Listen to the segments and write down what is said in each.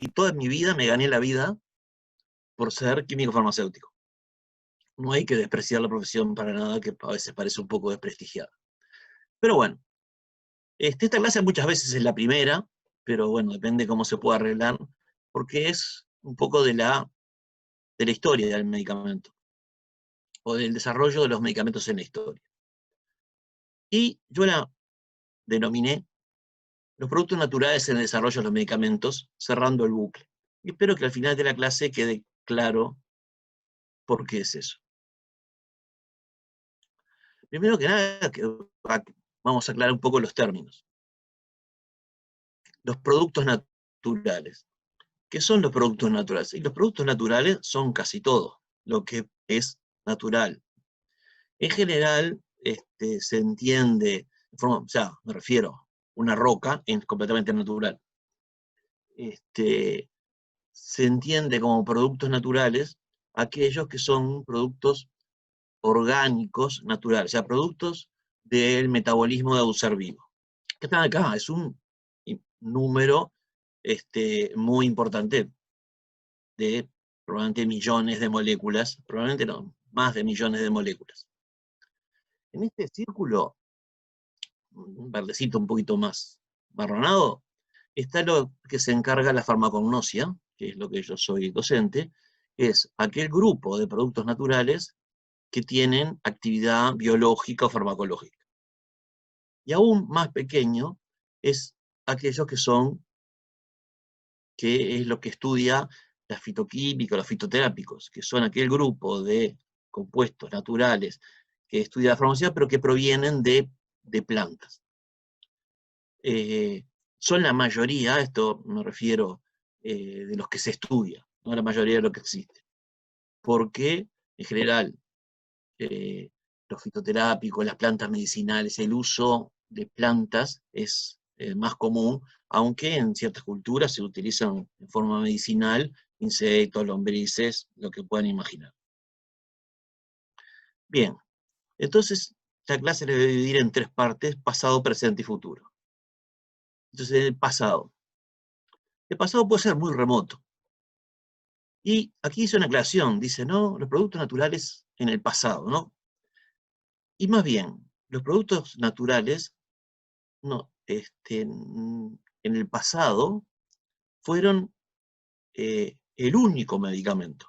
y toda mi vida me gané la vida por ser químico farmacéutico. No hay que despreciar la profesión para nada, que a veces parece un poco desprestigiada. Pero bueno, esta clase muchas veces es la primera, pero bueno, depende cómo se pueda arreglar, porque es un poco de la historia del medicamento, o del desarrollo de los medicamentos en la historia. Y yo la denominé los productos naturales en el desarrollo de los medicamentos, cerrando el bucle. Y espero que al final de la clase quede claro por qué es eso. Primero que nada, vamos a aclarar un poco los términos. Los productos naturales. ¿Qué son los productos naturales? Y los productos naturales son casi todo lo que es natural. En general, se entiende, o sea, me refiero, una roca es completamente natural. Se entiende como productos naturales aquellos que son productos orgánicos naturales, o sea, productos del metabolismo de un ser vivo. ¿Qué están acá? Es un número muy importante de probablemente millones de moléculas, probablemente no, más de millones de moléculas. En este círculo, un verdecito un poquito más marronado, está lo que se encarga la farmacognosia, que es lo que yo soy docente, es aquel grupo de productos naturales que tienen actividad biológica o farmacológica. Y aún más pequeño es aquellos que es lo que estudia la fitoquímica, los fitoterápicos, que son aquel grupo de compuestos naturales que estudia la farmacia, pero que provienen de plantas. Son la mayoría, a esto me refiero, de los que se estudia, no la mayoría de lo que existe. Porque, en general, los fitoterápicos, las plantas medicinales, el uso de plantas es más común, aunque en ciertas culturas se utilizan en forma medicinal insectos, lombrices, lo que puedan imaginar. Bien, entonces esta clase la voy a dividir en tres partes: pasado, presente y futuro. Entonces, el pasado puede ser muy remoto. Y aquí hice una aclaración, dice, no, los productos naturales en el pasado, ¿no? Y más bien, los productos naturales no, en el pasado fueron el único medicamento.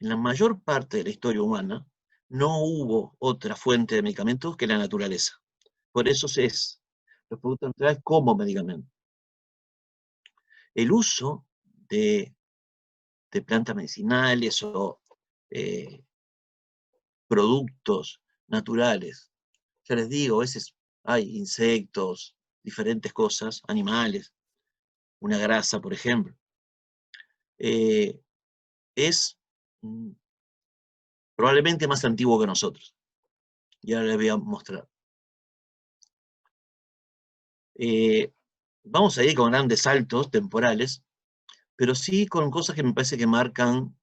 En la mayor parte de la historia humana no hubo otra fuente de medicamentos que la naturaleza. Por eso es los productos naturales como medicamento. El uso de plantas medicinales o productos naturales, ya les digo, a veces hay insectos, diferentes cosas, animales, una grasa, por ejemplo, es probablemente más antiguo que nosotros. Y ahora les voy a mostrar. Vamos a ir con grandes saltos temporales, pero sí con cosas que me parece que marcan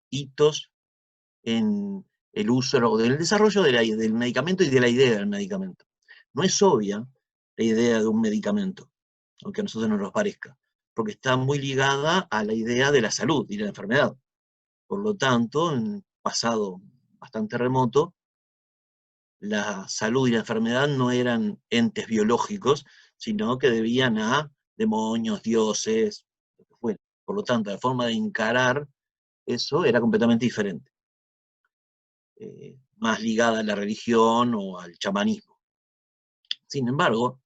hitos en el uso o del desarrollo del medicamento y de la idea del medicamento. No es obvia la idea de un medicamento, aunque a nosotros no nos parezca, porque está muy ligada a la idea de la salud y de la enfermedad. Por lo tanto, en un pasado bastante remoto, la salud y la enfermedad no eran entes biológicos, sino que debían a demonios, dioses, lo que fuera. Por lo tanto, la forma de encarar eso era completamente diferente. Más ligada a la religión o al chamanismo. Sin embargo,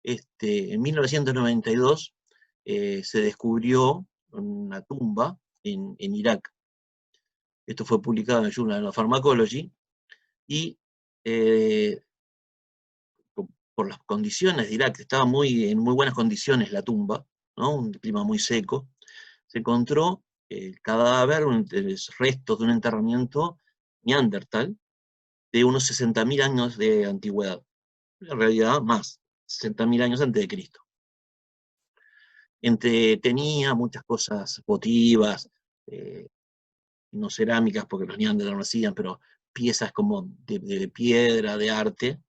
en 1992 se descubrió una tumba en Irak. Esto fue publicado en el Journal of Pharmacology, y por las condiciones de Irak, estaba en muy buenas condiciones la tumba, ¿no? Un clima muy seco, se encontró el cadáver, restos de un enterramiento neandertal de unos 60.000 años de antigüedad. En realidad, más, 60.000 años antes de Cristo. Tenía muchas cosas votivas, no cerámicas, porque los neandertales no hacían, pero piezas como de piedra, de arte,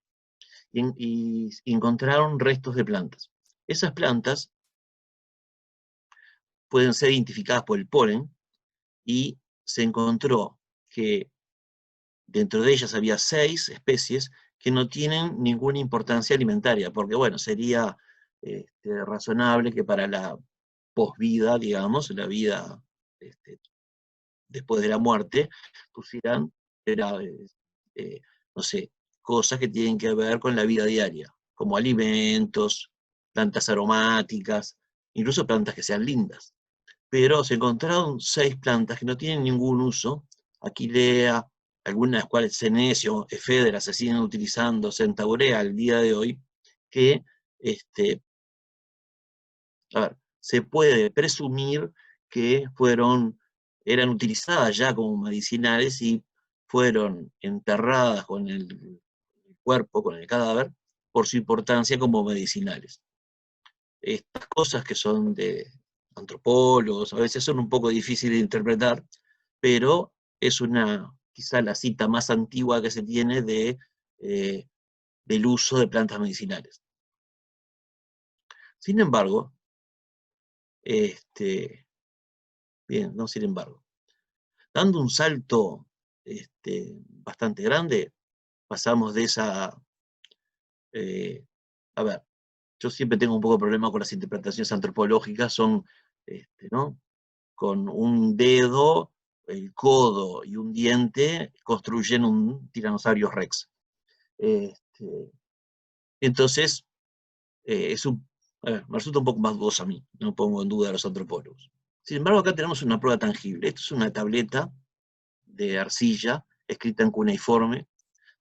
y encontraron restos de plantas. Esas plantas pueden ser identificadas por el polen, y se encontró que dentro de ellas había 6 especies que no tienen ninguna importancia alimentaria, porque bueno, sería razonable que para la posvida, digamos, la vida después de la muerte, pusieran, no sé, cosas que tienen que ver con la vida diaria, como alimentos, plantas aromáticas, incluso plantas que sean lindas. Pero se encontraron 6 plantas que no tienen ningún uso, Aquilea, algunas de las cuales Senecio, Efedra se siguen utilizando, Centaurea al día de hoy, que a ver, se puede presumir que eran utilizadas ya como medicinales y fueron enterradas con el cuerpo, con el cadáver, por su importancia como medicinales. Estas cosas que son de antropólogos, a veces son un poco difíciles de interpretar, pero es quizá la cita más antigua que se tiene del uso de plantas medicinales. Sin embargo, bien, no sin embargo, dando un salto bastante grande, pasamos de esa, a ver, yo siempre tengo un poco de problema con las interpretaciones antropológicas, son, ¿no? Con un dedo, el codo y un diente construyen un tiranosaurio rex. Entonces, me resulta un poco más dudoso a mí, no pongo en duda a los antropólogos. Sin embargo, acá tenemos una prueba tangible. Esto es una tableta de arcilla escrita en cuneiforme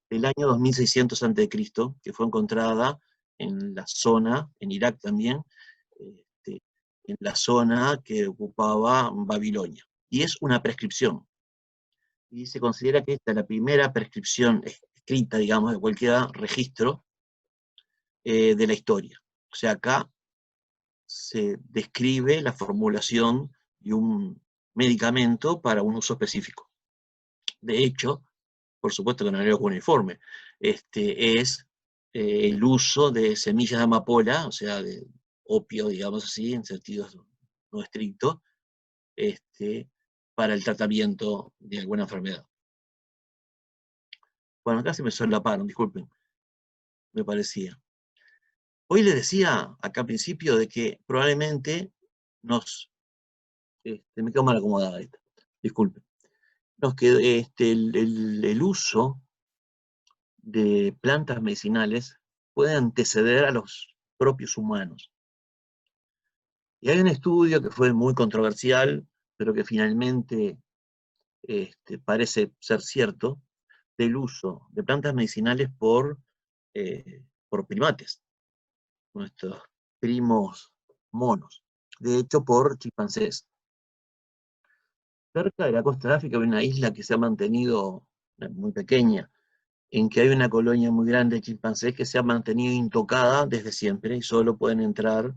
del año 2600 a.C., que fue encontrada en la zona, en Irak también, en la zona que ocupaba Babilonia. Y es una prescripción. Y se considera que esta es la primera prescripción escrita, digamos, de cualquier registro de la historia. O sea, acá se describe la formulación de un medicamento para un uso específico. De hecho, por supuesto que no era cuneiforme, es el uso de semillas de amapola, o sea, de opio, digamos así, en sentido no estricto, para el tratamiento de alguna enfermedad. Bueno, acá se me solaparon, disculpen, me parecía. Hoy les decía acá al principio de que probablemente me quedo mal acomodada esta, disculpen, el uso de plantas medicinales puede anteceder a los propios humanos. Y hay un estudio que fue muy controversial, pero que finalmente parece ser cierto, del uso de plantas medicinales por primates, nuestros primos monos, de hecho por chimpancés. Cerca de la costa de África hay una isla que se ha mantenido muy pequeña, en que hay una colonia muy grande de chimpancés que se ha mantenido intocada desde siempre y solo pueden entrar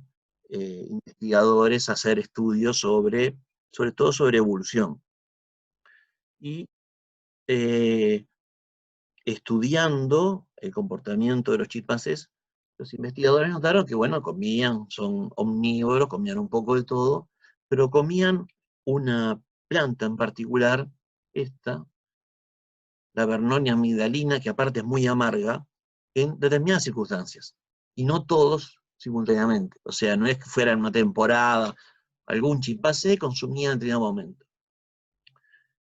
investigadores a hacer estudios sobre todo sobre evolución. Y estudiando el comportamiento de los chimpancés, los investigadores notaron que, bueno, son omnívoros, comían un poco de todo, pero comían una planta en particular, la Vernonia amigdalina, que aparte es muy amarga, en determinadas circunstancias. Y no todos simultáneamente. O sea, no es que fuera en una temporada, algún chimpancé consumía en determinado momento.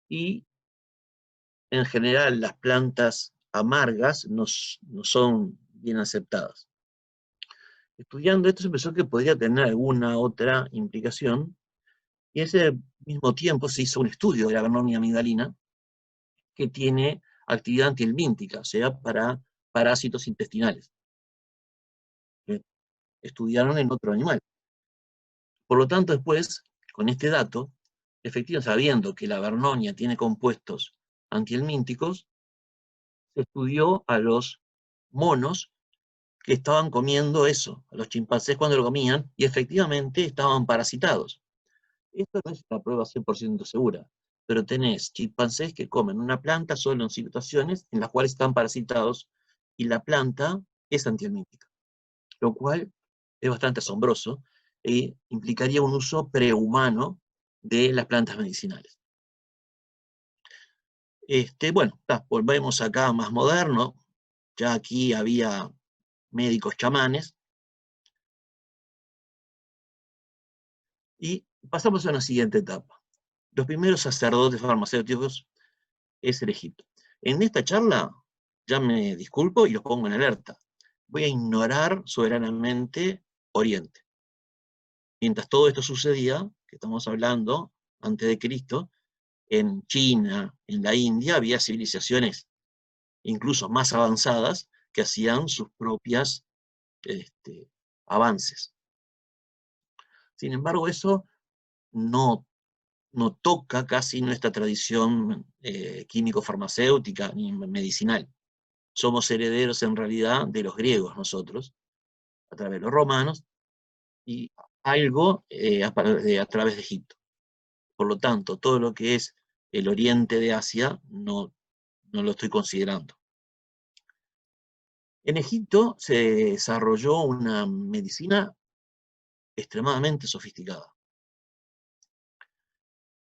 Y en general las plantas amargas no son bien aceptadas. Estudiando esto se pensó que podría tener alguna otra implicación, y en ese mismo tiempo se hizo un estudio de la Vernonia amigdalina que tiene actividad antihelmíntica, o sea, para parásitos intestinales. Estudiaron en otro animal. Por lo tanto, después, con este dato, efectivamente sabiendo que la Vernonia tiene compuestos antihelmínticos, se estudió a los monos que estaban comiendo eso, a los chimpancés cuando lo comían, y efectivamente estaban parasitados. Esto no es una prueba 100% segura, pero tenés chimpancés que comen una planta solo en situaciones en las cuales están parasitados, y la planta es antihelmíntica, lo cual es bastante asombroso, implicaría un uso prehumano de las plantas medicinales. Bueno, volvemos acá más moderno, ya aquí había médicos chamanes, y pasamos a una siguiente etapa. Los primeros sacerdotes farmacéuticos es el Egipto. En esta charla, ya me disculpo y los pongo en alerta, voy a ignorar soberanamente Oriente. Mientras todo esto sucedía, que estamos hablando, antes de Cristo, en China, en la India, había civilizaciones incluso más avanzadas que hacían sus propias avances. Sin embargo, eso no toca casi nuestra tradición químico-farmacéutica ni medicinal. Somos herederos en realidad de los griegos nosotros, a través de los romanos, y algo a través de Egipto. Por lo tanto, todo lo que es el oriente de Asia no lo estoy considerando. En Egipto se desarrolló una medicina extremadamente sofisticada,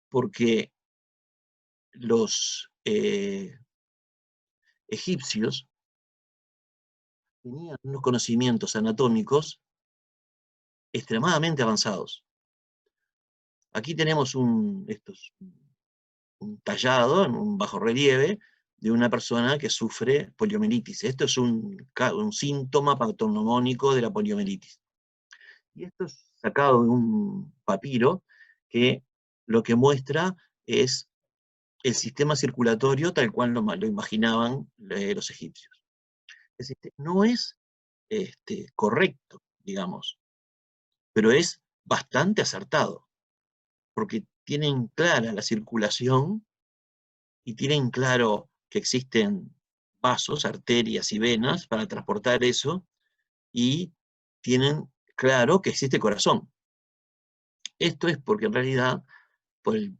porque los egipcios tenían unos conocimientos anatómicos extremadamente avanzados. Aquí tenemos un tallado en un bajo relieve de una persona que sufre poliomielitis. Esto es un síntoma patognomónico de la poliomielitis. Y esto es sacado de un papiro que lo que muestra es el sistema circulatorio tal cual lo imaginaban los egipcios. Es decir, no es correcto, digamos, pero es bastante acertado, porque tienen clara la circulación y tienen claro que existen vasos, arterias y venas para transportar eso, y tienen claro que existe corazón. Esto es porque en realidad, por el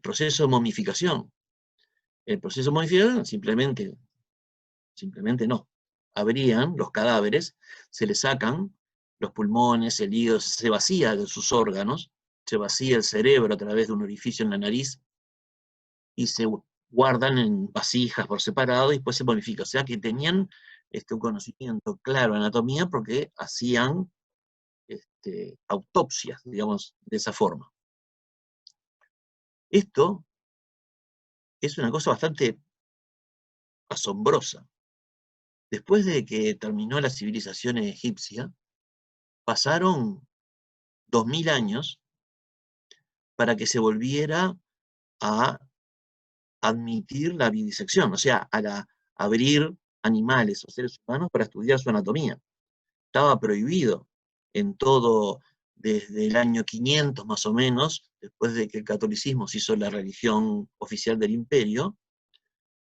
proceso de momificación, el proceso de momificación simplemente no. Abrían los cadáveres, se les sacan los pulmones, el hígado, se vacía de sus órganos, se vacía el cerebro a través de un orificio en la nariz, y se guardan en vasijas por separado y después se momifica. O sea que tenían un conocimiento claro de anatomía porque hacían autopsias, digamos, de esa forma. Esto es una cosa bastante asombrosa. Después de que terminó la civilización egipcia, pasaron 2000 años para que se volviera a admitir la vivisección, o sea, abrir animales o seres humanos para estudiar su anatomía. Estaba prohibido en todo, desde el año 500 más o menos, después de que el catolicismo se hizo la religión oficial del imperio,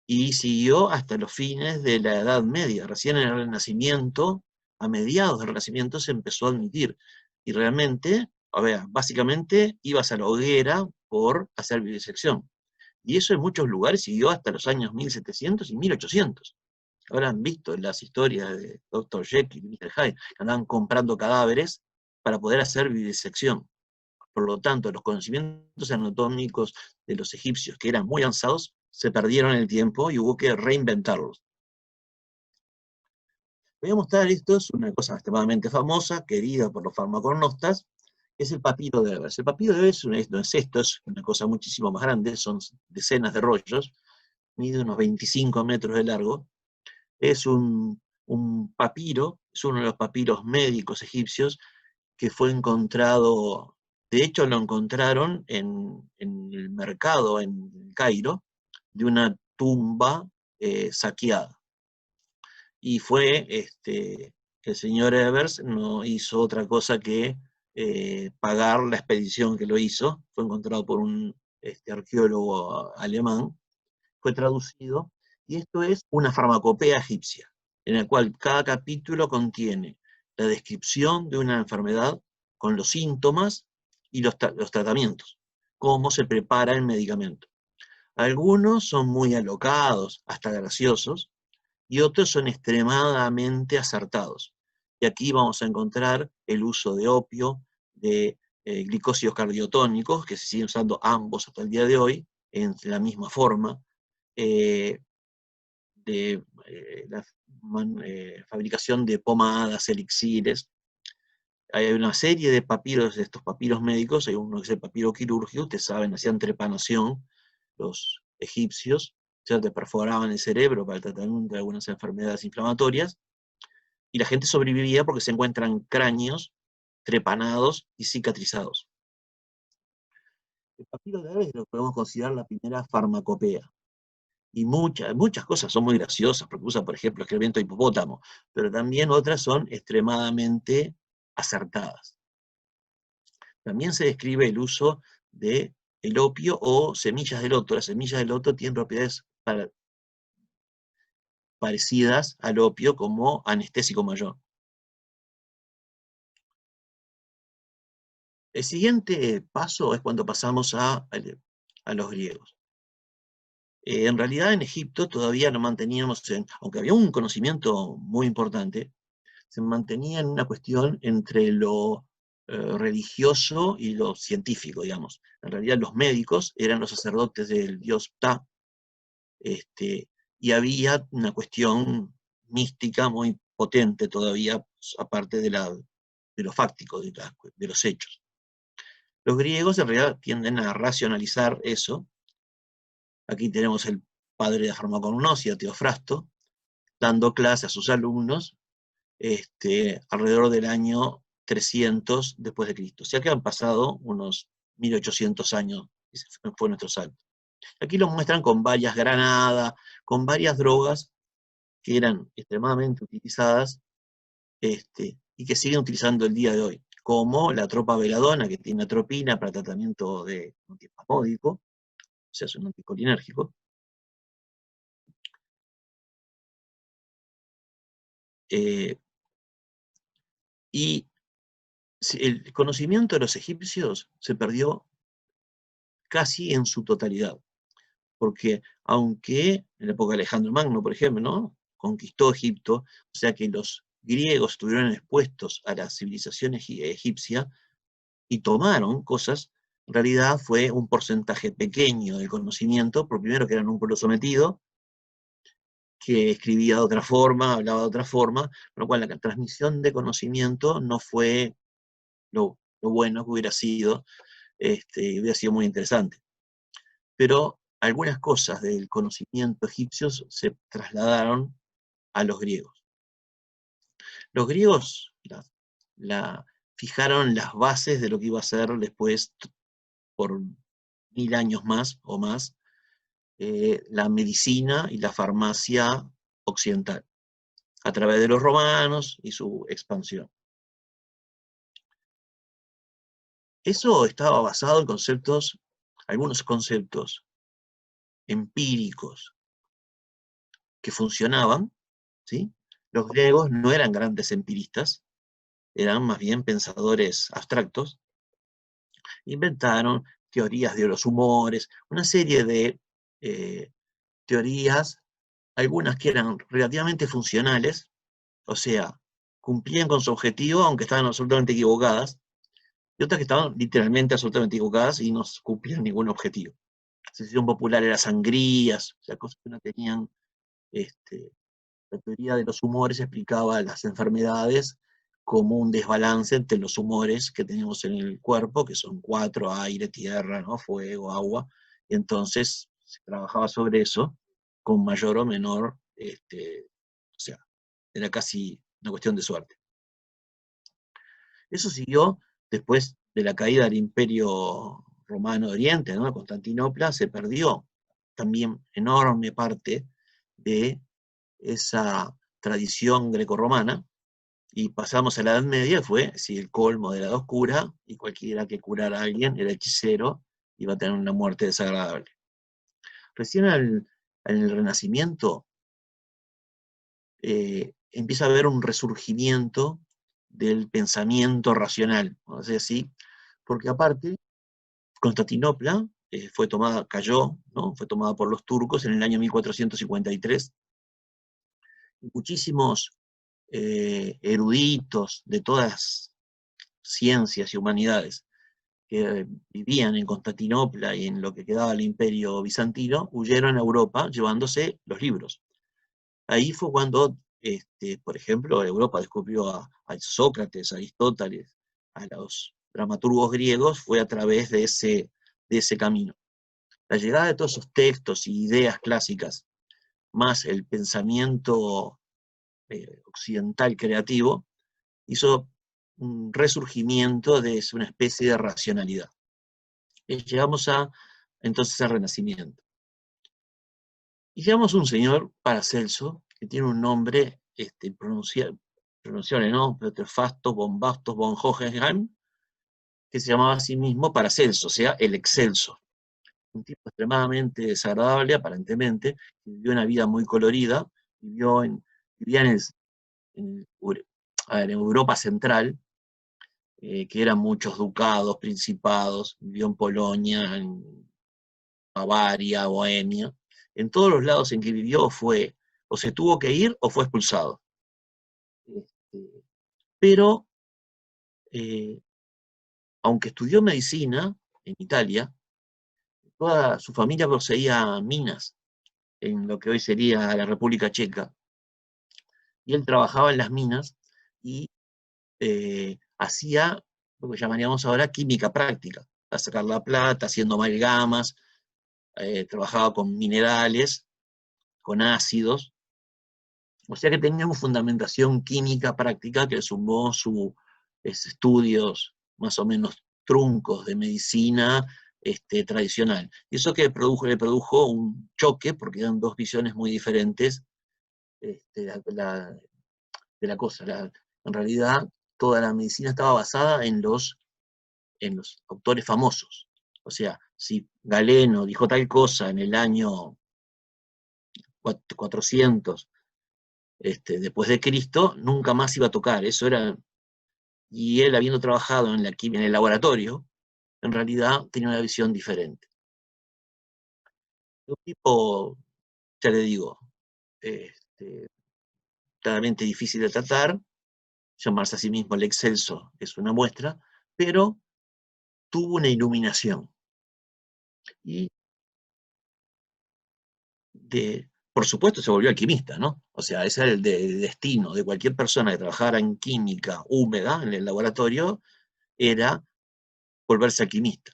y siguió hasta los fines de la Edad Media. Recién en el Renacimiento, a mediados del Renacimiento, se empezó a admitir. Y realmente, a ver, básicamente ibas a la hoguera por hacer vivisección. Y eso en muchos lugares siguió hasta los años 1700 y 1800. Habrán visto las historias de Dr. Jekyll y Mr. Hyde, que andaban comprando cadáveres para poder hacer vivisección. Por lo tanto, los conocimientos anatómicos de los egipcios, que eran muy avanzados, se perdieron en el tiempo y hubo que reinventarlos. Voy a mostrar esto, es una cosa extremadamente famosa, querida por los farmacognostas, es el papiro de Ebers. El papiro de Ebers no es esto, es una cosa muchísimo más grande, son decenas de rollos, mide unos 25 metros de largo. Es un papiro, es uno de los papiros médicos egipcios que fue encontrado, de hecho lo encontraron en el mercado en Cairo, de una tumba saqueada. Y fue el señor Evers no hizo otra cosa que pagar la expedición que lo hizo. Fue encontrado por un arqueólogo alemán, fue traducido, y esto es una farmacopea egipcia, en la cual cada capítulo contiene la descripción de una enfermedad con los síntomas y los tratamientos, cómo se prepara el medicamento. Algunos son muy alocados, hasta graciosos, y otros son extremadamente acertados. y aquí vamos a encontrar el uso de opio, de glicósidos cardiotónicos, que se siguen usando ambos hasta el día de hoy, en la misma forma, de la fabricación de pomadas, elixires. Hay una serie de papiros, de estos papiros médicos, hay uno que es el papiro quirúrgico, ustedes saben, hacían trepanación los egipcios, te perforaban el cerebro para el tratamiento de algunas enfermedades inflamatorias, y la gente sobrevivía porque se encuentran cráneos trepanados y cicatrizados. El papiro de Aves lo podemos considerar la primera farmacopea. Y muchas cosas son muy graciosas, porque usa, por ejemplo, excremento de hipopótamo, pero también otras son extremadamente acertadas. También se describe el uso de el opio o semillas de loto. Las semillas de loto tienen propiedades parecidas al opio como anestésico mayor. El siguiente paso es cuando pasamos a los griegos. En realidad en Egipto todavía no manteníamos, aunque había un conocimiento muy importante, se mantenía en una cuestión entre lo religioso y lo científico, digamos. En realidad los médicos eran los sacerdotes del dios Ptah, y había una cuestión mística muy potente todavía, aparte de lo fáctico, de los hechos. Los griegos en realidad tienden a racionalizar eso. Aquí tenemos el padre de la farmacognosia, Teofrasto, dando clase a sus alumnos alrededor del año 300 después de Cristo. O sea que han pasado unos 1800 años, ese fue nuestro salto. Aquí lo muestran con varias granadas, con varias drogas que eran extremadamente utilizadas y que siguen utilizando el día de hoy, como la tropa veladona, que tiene atropina para tratamiento de antiespasmódico, o sea, es un anticolinérgico. Y el conocimiento de los egipcios se perdió casi en su totalidad, porque aunque en la época de Alejandro Magno, por ejemplo, ¿no?, conquistó Egipto, o sea que los griegos estuvieron expuestos a la civilización egipcia y tomaron cosas, en realidad fue un porcentaje pequeño del conocimiento, por primero que eran un pueblo sometido, que escribía de otra forma, hablaba de otra forma, por lo cual la transmisión de conocimiento no fue lo bueno que hubiera sido, hubiera sido muy interesante. Pero algunas cosas del conocimiento egipcio se trasladaron a los griegos. Los griegos fijaron las bases de lo que iba a ser después, por 1000 años más o más, la medicina y la farmacia occidental, a través de los romanos y su expansión. Eso estaba basado en conceptos, algunos conceptos empíricos que funcionaban, ¿sí? Los griegos no eran grandes empiristas, eran más bien pensadores abstractos. Inventaron teorías de los humores, una serie de teorías, algunas que eran relativamente funcionales, o sea, cumplían con su objetivo aunque estaban absolutamente equivocadas, y otras que estaban literalmente absolutamente equivocadas y no cumplían ningún objetivo. La sensación popular era sangrías, o sea, cosas que no tenían. La teoría de los humores explicaba las enfermedades como un desbalance entre los humores que tenemos en el cuerpo, que son 4: aire, tierra, ¿no?, fuego, agua, y entonces se trabajaba sobre eso con mayor o menor, o sea, era casi una cuestión de suerte. Eso siguió después de la caída del Imperio Romano de Oriente, ¿no?, Constantinopla, se perdió también enorme parte de esa tradición grecorromana, y pasamos a la Edad Media, fue el colmo de la edad oscura, y cualquiera que curara a alguien era hechicero, iba a tener una muerte desagradable. Recién en el Renacimiento empieza a haber un resurgimiento del pensamiento racional, vamos a decir así, porque aparte, Constantinopla cayó, ¿no?, fue tomada por los turcos en el año 1453, y muchísimos eruditos de todas ciencias y humanidades que vivían en Constantinopla y en lo que quedaba del Imperio Bizantino, huyeron a Europa llevándose los libros. Ahí fue cuando, por ejemplo, Europa descubrió a Sócrates, a Aristóteles, a los dramaturgos griegos, fue a través de ese camino. La llegada de todos esos textos y ideas clásicas, más el pensamiento occidental creativo, hizo un resurgimiento de una especie de racionalidad. Y llegamos entonces al Renacimiento. Y llegamos a un señor, Paracelso, que tiene un nombre pronunciable, ¿no? Petrefastos, Bombastos, von Hohenheim, que se llamaba a sí mismo Paracelso, o sea, el excelso. Un tipo extremadamente desagradable, aparentemente, que vivió una vida muy colorida, vivía en Europa Central, que eran muchos ducados, principados, vivió en Polonia, en Bavaria, Bohemia. En todos los lados en que vivió o se tuvo que ir o fue expulsado. Pero, aunque estudió medicina en Italia, toda su familia poseía minas en lo que hoy sería la República Checa, y él trabajaba en las minas y hacía lo que llamaríamos ahora química práctica, a sacar la plata, haciendo amalgamas, trabajaba con minerales, con ácidos, o sea que tenía una fundamentación química práctica que sumó sus estudios más o menos truncos de medicina tradicional. Y eso que le produjo un choque, porque eran dos visiones muy diferentes de la cosa. En realidad, toda la medicina estaba basada en los autores famosos. O sea, si Galeno dijo tal cosa en el año 400 después de Cristo, nunca más iba a tocar. Eso era, y él, habiendo trabajado en el laboratorio, en realidad tenía una visión diferente. Un tipo, ya le digo, claramente difícil de tratar, llamarse a sí mismo el excelso es una muestra, pero tuvo una iluminación. Y por supuesto se volvió alquimista, ¿no? O sea, ese era el destino de cualquier persona que trabajara en química húmeda, en el laboratorio, era volverse alquimista.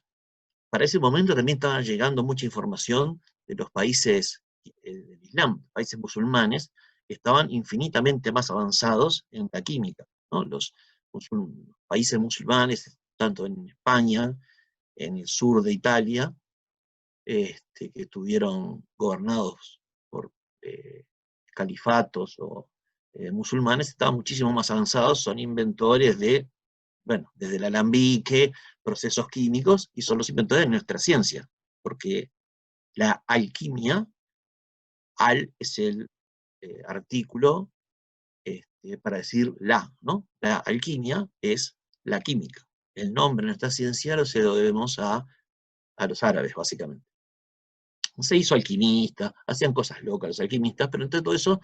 Para ese momento también estaba llegando mucha información de los países del Islam, países musulmanes, que estaban infinitamente más avanzados en la química, ¿no? Los países musulmanes, tanto en España, en el sur de Italia, que estuvieron gobernados por califatos o musulmanes, estaban muchísimo más avanzados, son inventores bueno, desde el alambique, procesos químicos, y son los inventores de nuestra ciencia, porque la alquimia, es el artículo para decir ¿no? La alquimia es la química. El nombre de nuestra ciencia se lo debemos a los árabes, básicamente. Se hizo alquimista, hacían cosas locas los alquimistas, pero entre todo eso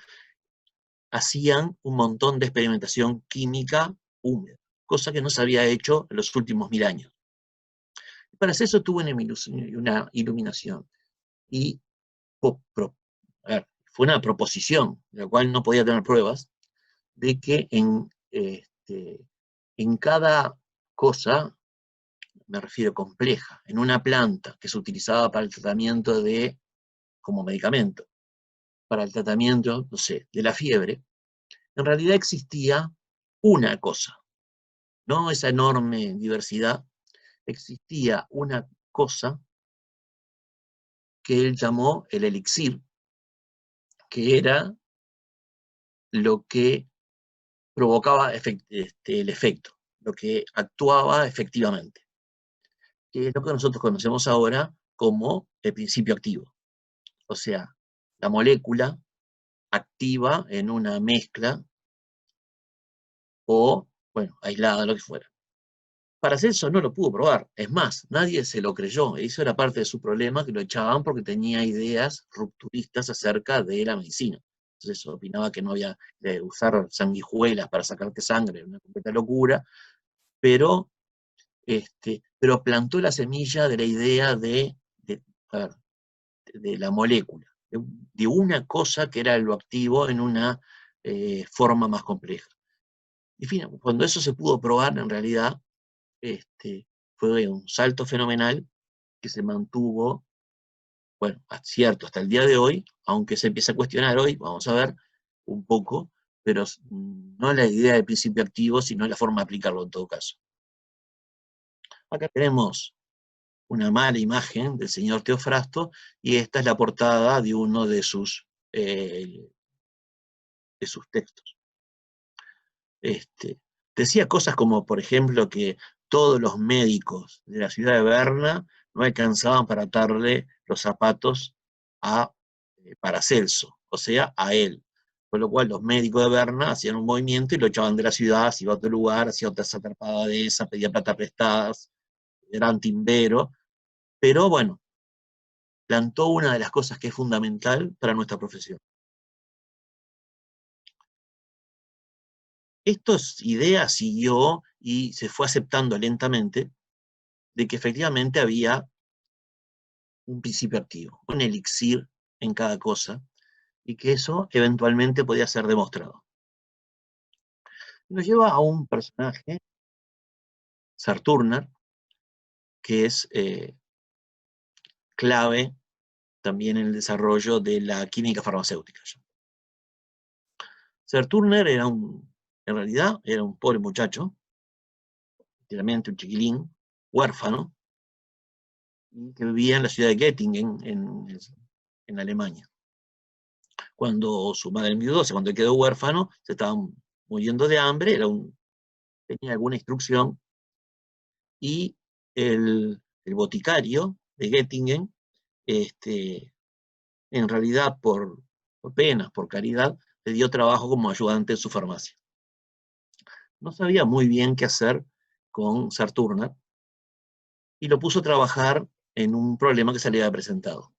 hacían un montón de experimentación química húmeda, cosa que no se había hecho en los últimos 1000 años. Para hacer eso tuvo una iluminación. Y fue una proposición, de la cual no podía tener pruebas, de que en cada cosa, me refiero compleja, en una planta que se utilizaba para el tratamiento como medicamento, para el tratamiento, no sé, de la fiebre, en realidad existía una cosa, no esa enorme diversidad, existía una cosa que él llamó el elixir, que era lo que provocaba el efecto, lo que actuaba efectivamente, que es lo que nosotros conocemos ahora como el principio activo. O sea, la molécula activa en una mezcla o, bueno, aislada, lo que fuera. Paracelso no lo pudo probar, es más, nadie se lo creyó, eso era parte de su problema, que lo echaban porque tenía ideas rupturistas acerca de la medicina. entonces opinaba que no había que usar sanguijuelas para sacarte sangre, una completa locura, pero plantó la semilla de la idea a ver, de la molécula, de una cosa que era lo activo en una forma más compleja. Y fin, cuando eso se pudo probar, en realidad, fue un salto fenomenal que se mantuvo, bueno, cierto, hasta el día de hoy, aunque se empieza a cuestionar hoy, vamos a ver un poco, pero no la idea del principio activo, sino la forma de aplicarlo en todo caso. Acá tenemos una mala imagen del señor Teofrasto, y esta es la portada de uno de sus textos. Decía cosas como, por ejemplo, que todos los médicos de la ciudad de Berna no alcanzaban para atarle los zapatos a Paracelso, o sea, a él. Con lo cual los médicos de Berna hacían un movimiento y lo echaban de la ciudad, se iba a otro lugar, hacía otra atrapada de esa, pedía plata prestadas, era un timbero, pero bueno, plantó una de las cosas que es fundamental para nuestra profesión. Esta idea siguió y se fue aceptando lentamente de que efectivamente había un principio activo, un elixir en cada cosa, y que eso eventualmente podía ser demostrado. Nos lleva a un personaje, Serturner, que es clave también en el desarrollo de la química farmacéutica. Serturner en realidad era un pobre muchacho, literalmente un chiquilín, huérfano, que vivía en la ciudad de Göttingen, en Alemania. Cuando su madre enviudó, cuando él quedó huérfano, se estaba muriendo de hambre, tenía alguna instrucción, y el boticario de Göttingen, en realidad por penas, por caridad, le dio trabajo como ayudante en su farmacia. No sabía muy bien qué hacer con Serturner, y lo puso a trabajar en un problema que se le había presentado.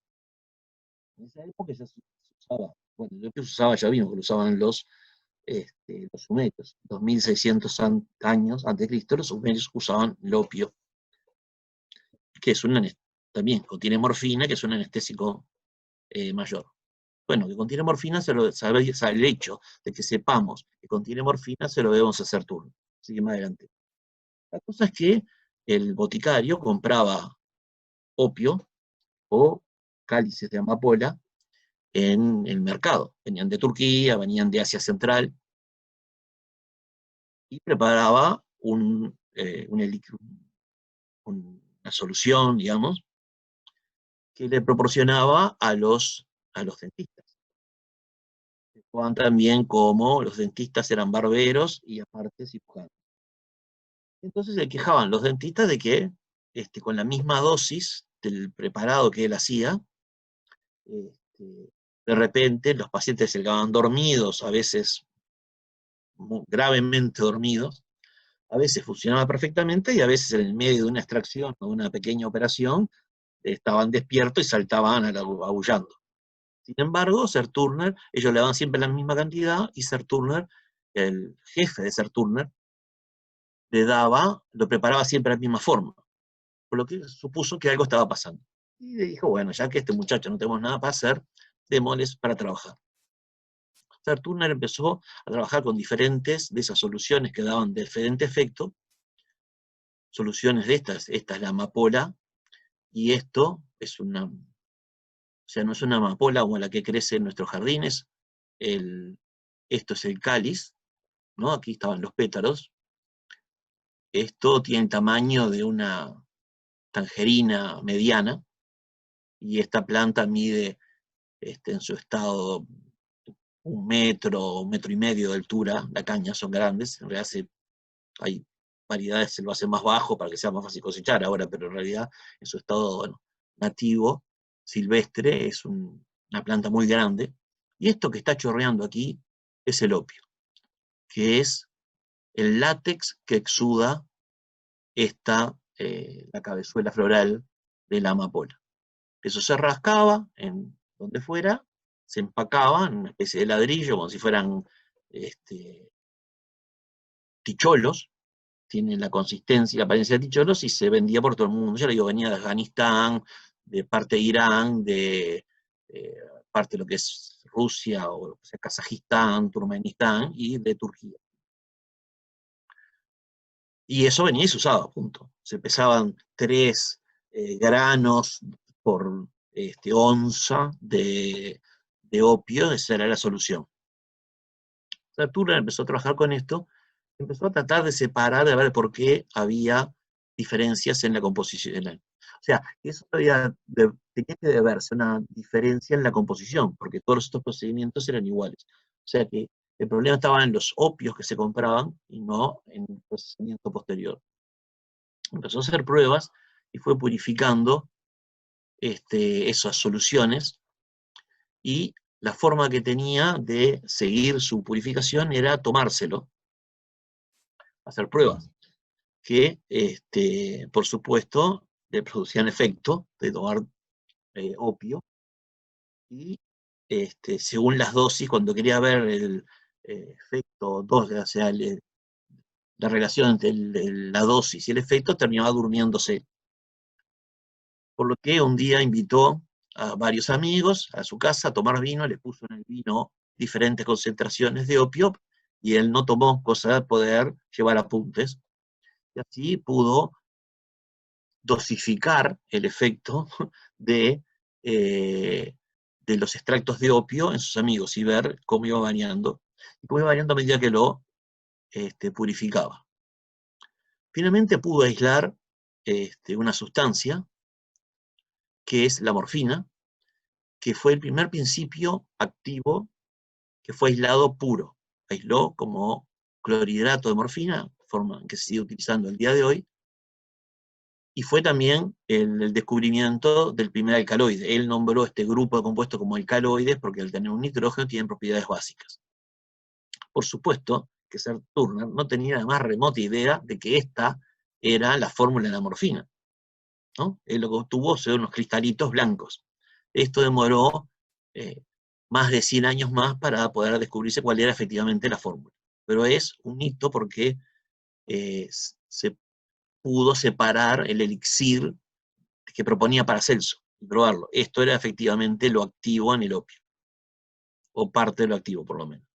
En esa época ya se usaba, bueno, lo que se usaba ya vimos que lo usaban los sumerios. 2600 años antes de Cristo, los sumerios usaban el opio, que es también contiene morfina, que es un anestésico mayor. Bueno, que contiene morfina, el hecho de que sepamos que contiene morfina, se lo debemos hacer turno. Así que más adelante. La cosa es que el boticario compraba opio o cálices de amapola en el mercado. Venían de Turquía, venían de Asia Central, y preparaba una solución, digamos, que le proporcionaba a los dentistas. También como los dentistas eran barberos y aparte cirujanos. Entonces se quejaban los dentistas de que con la misma dosis del preparado que él hacía, de repente los pacientes se quedaban dormidos, a veces gravemente dormidos, a veces funcionaba perfectamente y a veces en el medio de una extracción o de una pequeña operación estaban despiertos y saltaban aullando. Sin embargo, Serturner, ellos le daban siempre la misma cantidad, y Serturner, el jefe de Serturner, lo preparaba siempre de la misma forma, por lo que supuso que algo estaba pasando. Y le dijo, bueno, ya que este muchacho no tenemos nada para hacer, démosles para trabajar. Serturner empezó a trabajar con diferentes de esas soluciones que daban diferente efecto, soluciones de esta es la amapola, y esto es no es una amapola como la que crece en nuestros jardines, esto es el cáliz, ¿no? Aquí estaban los pétalos. Esto tiene el tamaño de una tangerina mediana, y esta planta mide en su estado 1 metro y medio de altura. La caña son grandes, en realidad hay variedades, se lo hace más bajo para que sea más fácil cosechar ahora, pero en realidad en su estado nativo, silvestre, es una planta muy grande. Y esto que está chorreando aquí es el opio, que es el látex que exuda la cabezuela floral de la amapola. Eso se rascaba en donde fuera, se empacaba en una especie de ladrillo, como si fueran ticholos, tienen la consistencia y la apariencia de ticholos, y se vendía por todo el mundo. Yo le digo, venía de Afganistán, de parte de Irán, de parte de lo que es Rusia, o sea, Kazajistán, Turkmenistán, y de Turquía. Y eso venía y se usaba, punto. Se pesaban 3 granos por onza de opio, esa era la solución. Turner empezó a trabajar con esto, empezó a tratar de separar, de ver por qué había diferencias en la composición. O sea, eso tenía que deberse a una diferencia en la composición, porque todos estos procedimientos eran iguales. O sea que el problema estaba en los opios que se compraban y no en el procesamiento posterior. Empezó a hacer pruebas y fue purificando esas soluciones, y la forma que tenía de seguir su purificación era tomárselo, hacer pruebas, que por supuesto le producían efecto de tomar opio, y según las dosis, cuando quería ver el efecto, o sea, la relación entre la dosis y el efecto, terminaba durmiéndose. Por lo que un día invitó a varios amigos a su casa a tomar vino, le puso en el vino diferentes concentraciones de opio, y él no tomó, cosa de poder llevar apuntes, y así pudo dosificar el efecto de, de los extractos de opio en sus amigos y ver cómo iba variando, y cómo iba variando a medida que lo purificaba. Finalmente pudo aislar una sustancia, que es la morfina, que fue el primer principio activo que fue aislado puro. Aisló como clorhidrato de morfina, forma que se sigue utilizando el día de hoy, y fue también el descubrimiento del primer alcaloide. Él nombró este grupo de compuestos como alcaloides porque al tener un nitrógeno tienen propiedades básicas. Por supuesto que Sir Turner no tenía la más remota idea de que esta era la fórmula de la morfina, ¿no? Él lo que obtuvo fueron unos cristalitos blancos. Esto demoró más de 100 años más para poder descubrirse cuál era efectivamente la fórmula. Pero es un hito porque se pudo separar el elixir que proponía Paracelso y probarlo. Esto era efectivamente lo activo en el opio, o parte de lo activo por lo menos.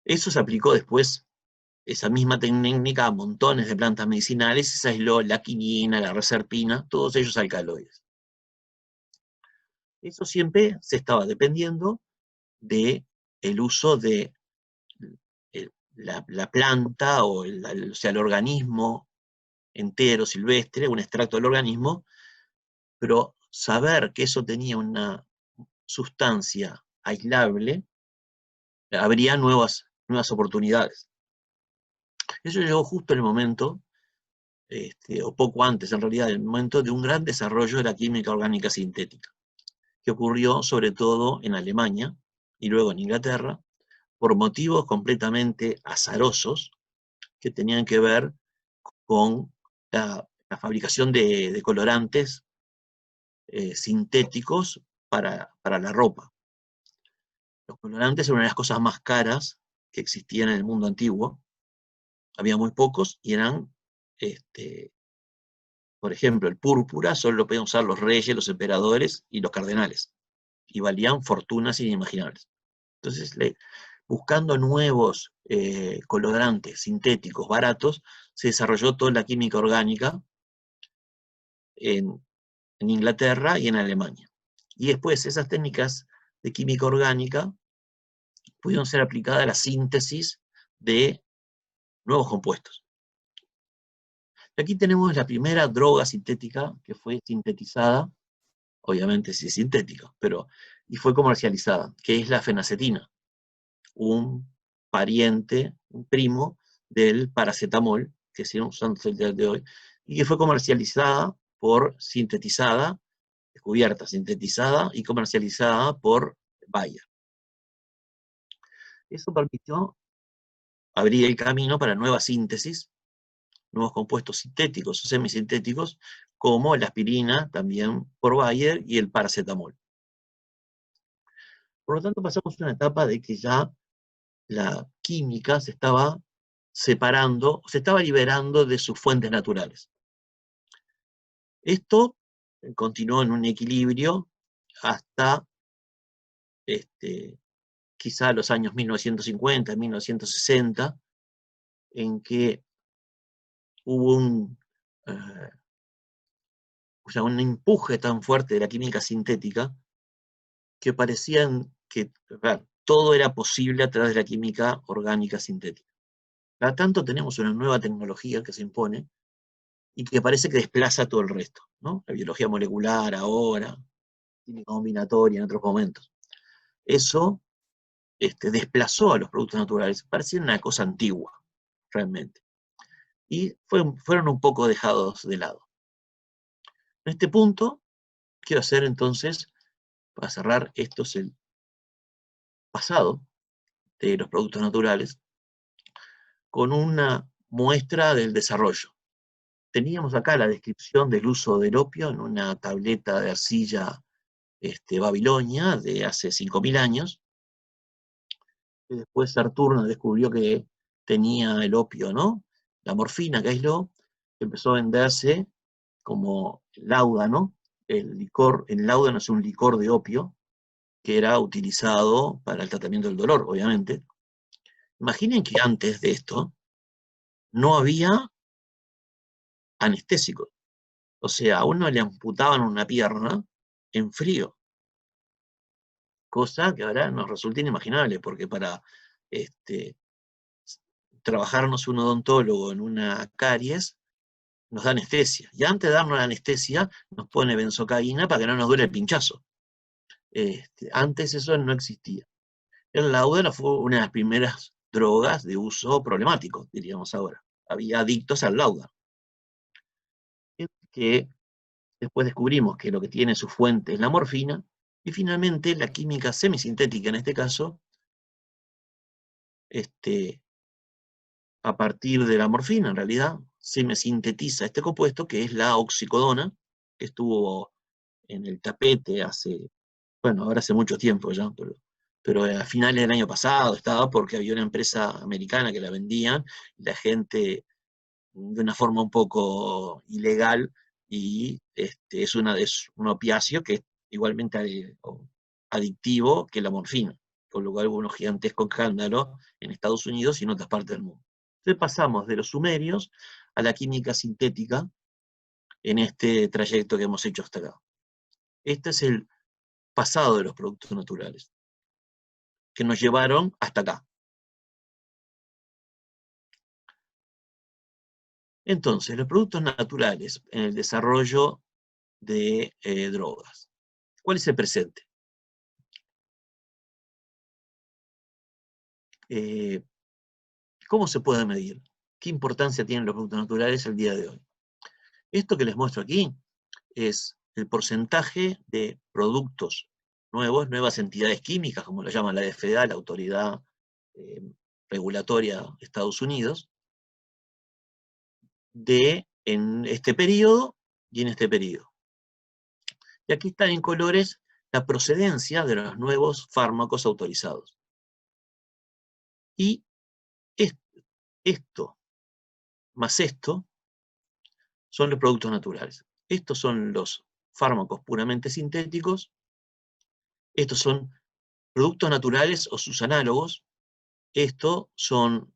Eso se aplicó después, esa misma técnica, a montones de plantas medicinales, y se aisló la quinina, la reserpina, todos ellos alcaloides. Eso siempre se estaba dependiendo del uso de la planta, o sea, el organismo entero, silvestre, un extracto del organismo, pero saber que eso tenía una sustancia aislable, habría nuevas oportunidades. Eso llegó justo en el momento, o poco antes en realidad, el momento de un gran desarrollo de la química orgánica sintética, que ocurrió sobre todo en Alemania y luego en Inglaterra, por motivos completamente azarosos que tenían que ver con la fabricación de colorantes sintéticos para la ropa. Los colorantes eran una de las cosas más caras que existían en el mundo antiguo. Había muy pocos y eran, por ejemplo, el púrpura solo lo podían usar los reyes, los emperadores y los cardenales, y valían fortunas inimaginables. Entonces, buscando nuevos colorantes sintéticos baratos, se desarrolló toda la química orgánica en Inglaterra y en Alemania. Y después esas técnicas de química orgánica pudieron ser aplicadas a la síntesis de nuevos compuestos. Aquí tenemos la primera droga sintética que fue sintetizada, obviamente sí es sintética, y fue comercializada, que es la fenacetina, un pariente, un primo del paracetamol, que siguen usando el día de hoy, y que fue comercializada descubierta, sintetizada y comercializada por Bayer. Eso permitió abrir el camino para nuevas síntesis, nuevos compuestos sintéticos o semisintéticos, como la aspirina, también por Bayer, y el paracetamol. Por lo tanto, pasamos a una etapa de que ya la química se estaba separando, se estaba liberando de sus fuentes naturales. Esto continuó en un equilibrio hasta quizá los años 1950, 1960, en que hubo un empuje tan fuerte de la química sintética que parecían que todo era posible a través de la química orgánica sintética. Cada tanto tenemos una nueva tecnología que se impone y que parece que desplaza todo el resto, ¿no? La biología molecular ahora, química combinatoria en otros momentos. Eso desplazó a los productos naturales, parecía una cosa antigua, realmente. Y fueron un poco dejados de lado. En este punto, quiero hacer entonces, para cerrar, esto es el pasado de los productos naturales, con una muestra del desarrollo. Teníamos acá la descripción del uso del opio en una tableta de arcilla babilonia de hace 5.000 años. Y después Saturno descubrió que tenía el opio, ¿no? La morfina que aisló, empezó a venderse como láudano. El láudano es un licor de opio que era utilizado para el tratamiento del dolor, obviamente. Imaginen que antes de esto no había anestésicos. O sea, a uno le amputaban una pierna en frío, cosa que ahora nos resulta inimaginable, porque para trabajarnos un odontólogo en una caries nos da anestesia. Y antes de darnos la anestesia, nos pone benzocaína para que no nos duele el pinchazo. Antes eso no existía. El láudano fue una de las primeras drogas de uso problemático, diríamos ahora. Había adictos al láudano. Que después descubrimos que lo que tiene su fuente es la morfina, y finalmente la química semisintética, en este caso, a partir de la morfina, en realidad, se me sintetiza este compuesto, que es la oxicodona, que estuvo en el tapete ahora hace mucho tiempo ya, pero a finales del año pasado estaba porque había una empresa americana que la vendían, y la gente, de una forma un poco ilegal, y es un opiáceo que es igualmente adictivo que la morfina, con lo cual hubo unos gigantescos escándalos en Estados Unidos y en otras partes del mundo. Entonces pasamos de los sumerios a la química sintética en este trayecto que hemos hecho hasta acá. Este es el pasado de los productos naturales, que nos llevaron hasta acá. Entonces, los productos naturales en el desarrollo de drogas. ¿Cuál es el presente? ¿Cómo se puede medir? ¿Qué importancia tienen los productos naturales el día de hoy? Esto que les muestro aquí es el porcentaje de productos nuevos, nuevas entidades químicas, como lo llama la FDA, la Autoridad Regulatoria de Estados Unidos, en este periodo y en este periodo. Y aquí están en colores la procedencia de los nuevos fármacos autorizados. Y esto más esto son los productos naturales. Estos son los fármacos puramente sintéticos. Estos son productos naturales o sus análogos. Estos son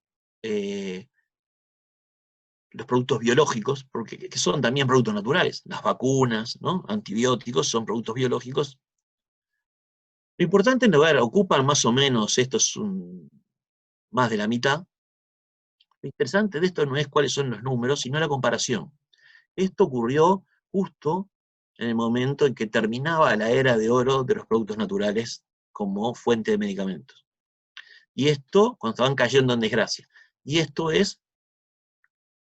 los productos biológicos, que son también productos naturales. Las vacunas, ¿no? Antibióticos son productos biológicos. Lo importante en lugar, ocupan más o menos, esto es más de la mitad. Lo interesante de esto no es cuáles son los números, sino la comparación. Esto ocurrió justo en el momento en que terminaba la era de oro de los productos naturales como fuente de medicamentos. Y esto, cuando estaban cayendo en desgracia. Y esto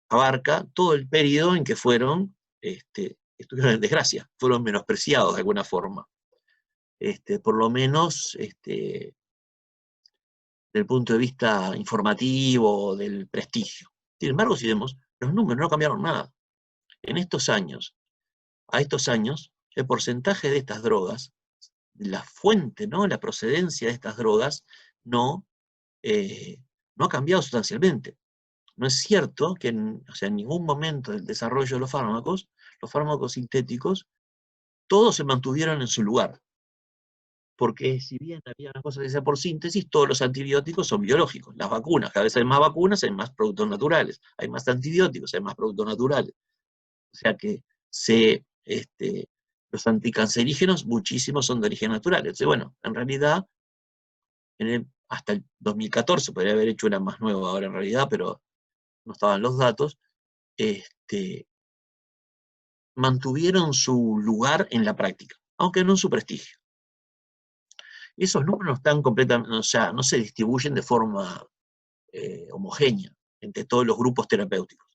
abarca todo el periodo en que estuvieron en desgracia, fueron menospreciados de alguna forma. Por lo menos, desde el punto de vista informativo, del prestigio. Sin embargo, si vemos, los números no cambiaron nada. En estos años, a estos años, el porcentaje de estas drogas la fuente, ¿no? La procedencia de estas drogas no ha cambiado sustancialmente. No es cierto que en ningún momento del desarrollo de los fármacos sintéticos, todos se mantuvieron en su lugar. Porque si bien había una cosa que se hacía por síntesis, todos los antibióticos son biológicos. Las vacunas, cada vez hay más vacunas, hay más productos naturales. Hay más antibióticos, hay más productos naturales. O sea que los anticancerígenos, muchísimos son de origen natural. Entonces, bueno, en realidad, hasta el 2014, podría haber hecho una más nueva ahora en realidad, pero no estaban los datos, mantuvieron su lugar en la práctica, aunque no en su prestigio. Esos números no están completamente, o sea, no se distribuyen de forma homogénea entre todos los grupos terapéuticos.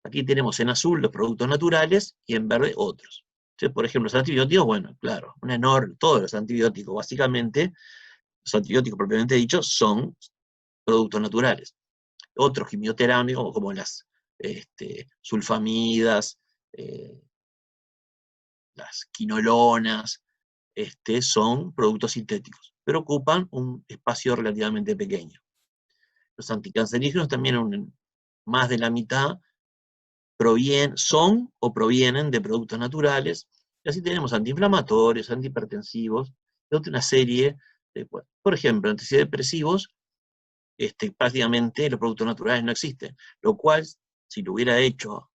Aquí tenemos en azul los productos naturales y en verde otros. Entonces, por ejemplo, los antibióticos, bueno, claro, todos los antibióticos, básicamente, los antibióticos propiamente dichos, son productos naturales. Otros quimioterápicos, como las sulfamidas, las quinolonas, son productos sintéticos, pero ocupan un espacio relativamente pequeño. Los anticancerígenos también, más de la mitad, son o provienen de productos naturales, y así tenemos antiinflamatorios, antihipertensivos, y otra una serie por ejemplo, antidepresivos, prácticamente los productos naturales no existen, lo cual, si lo hubiera hecho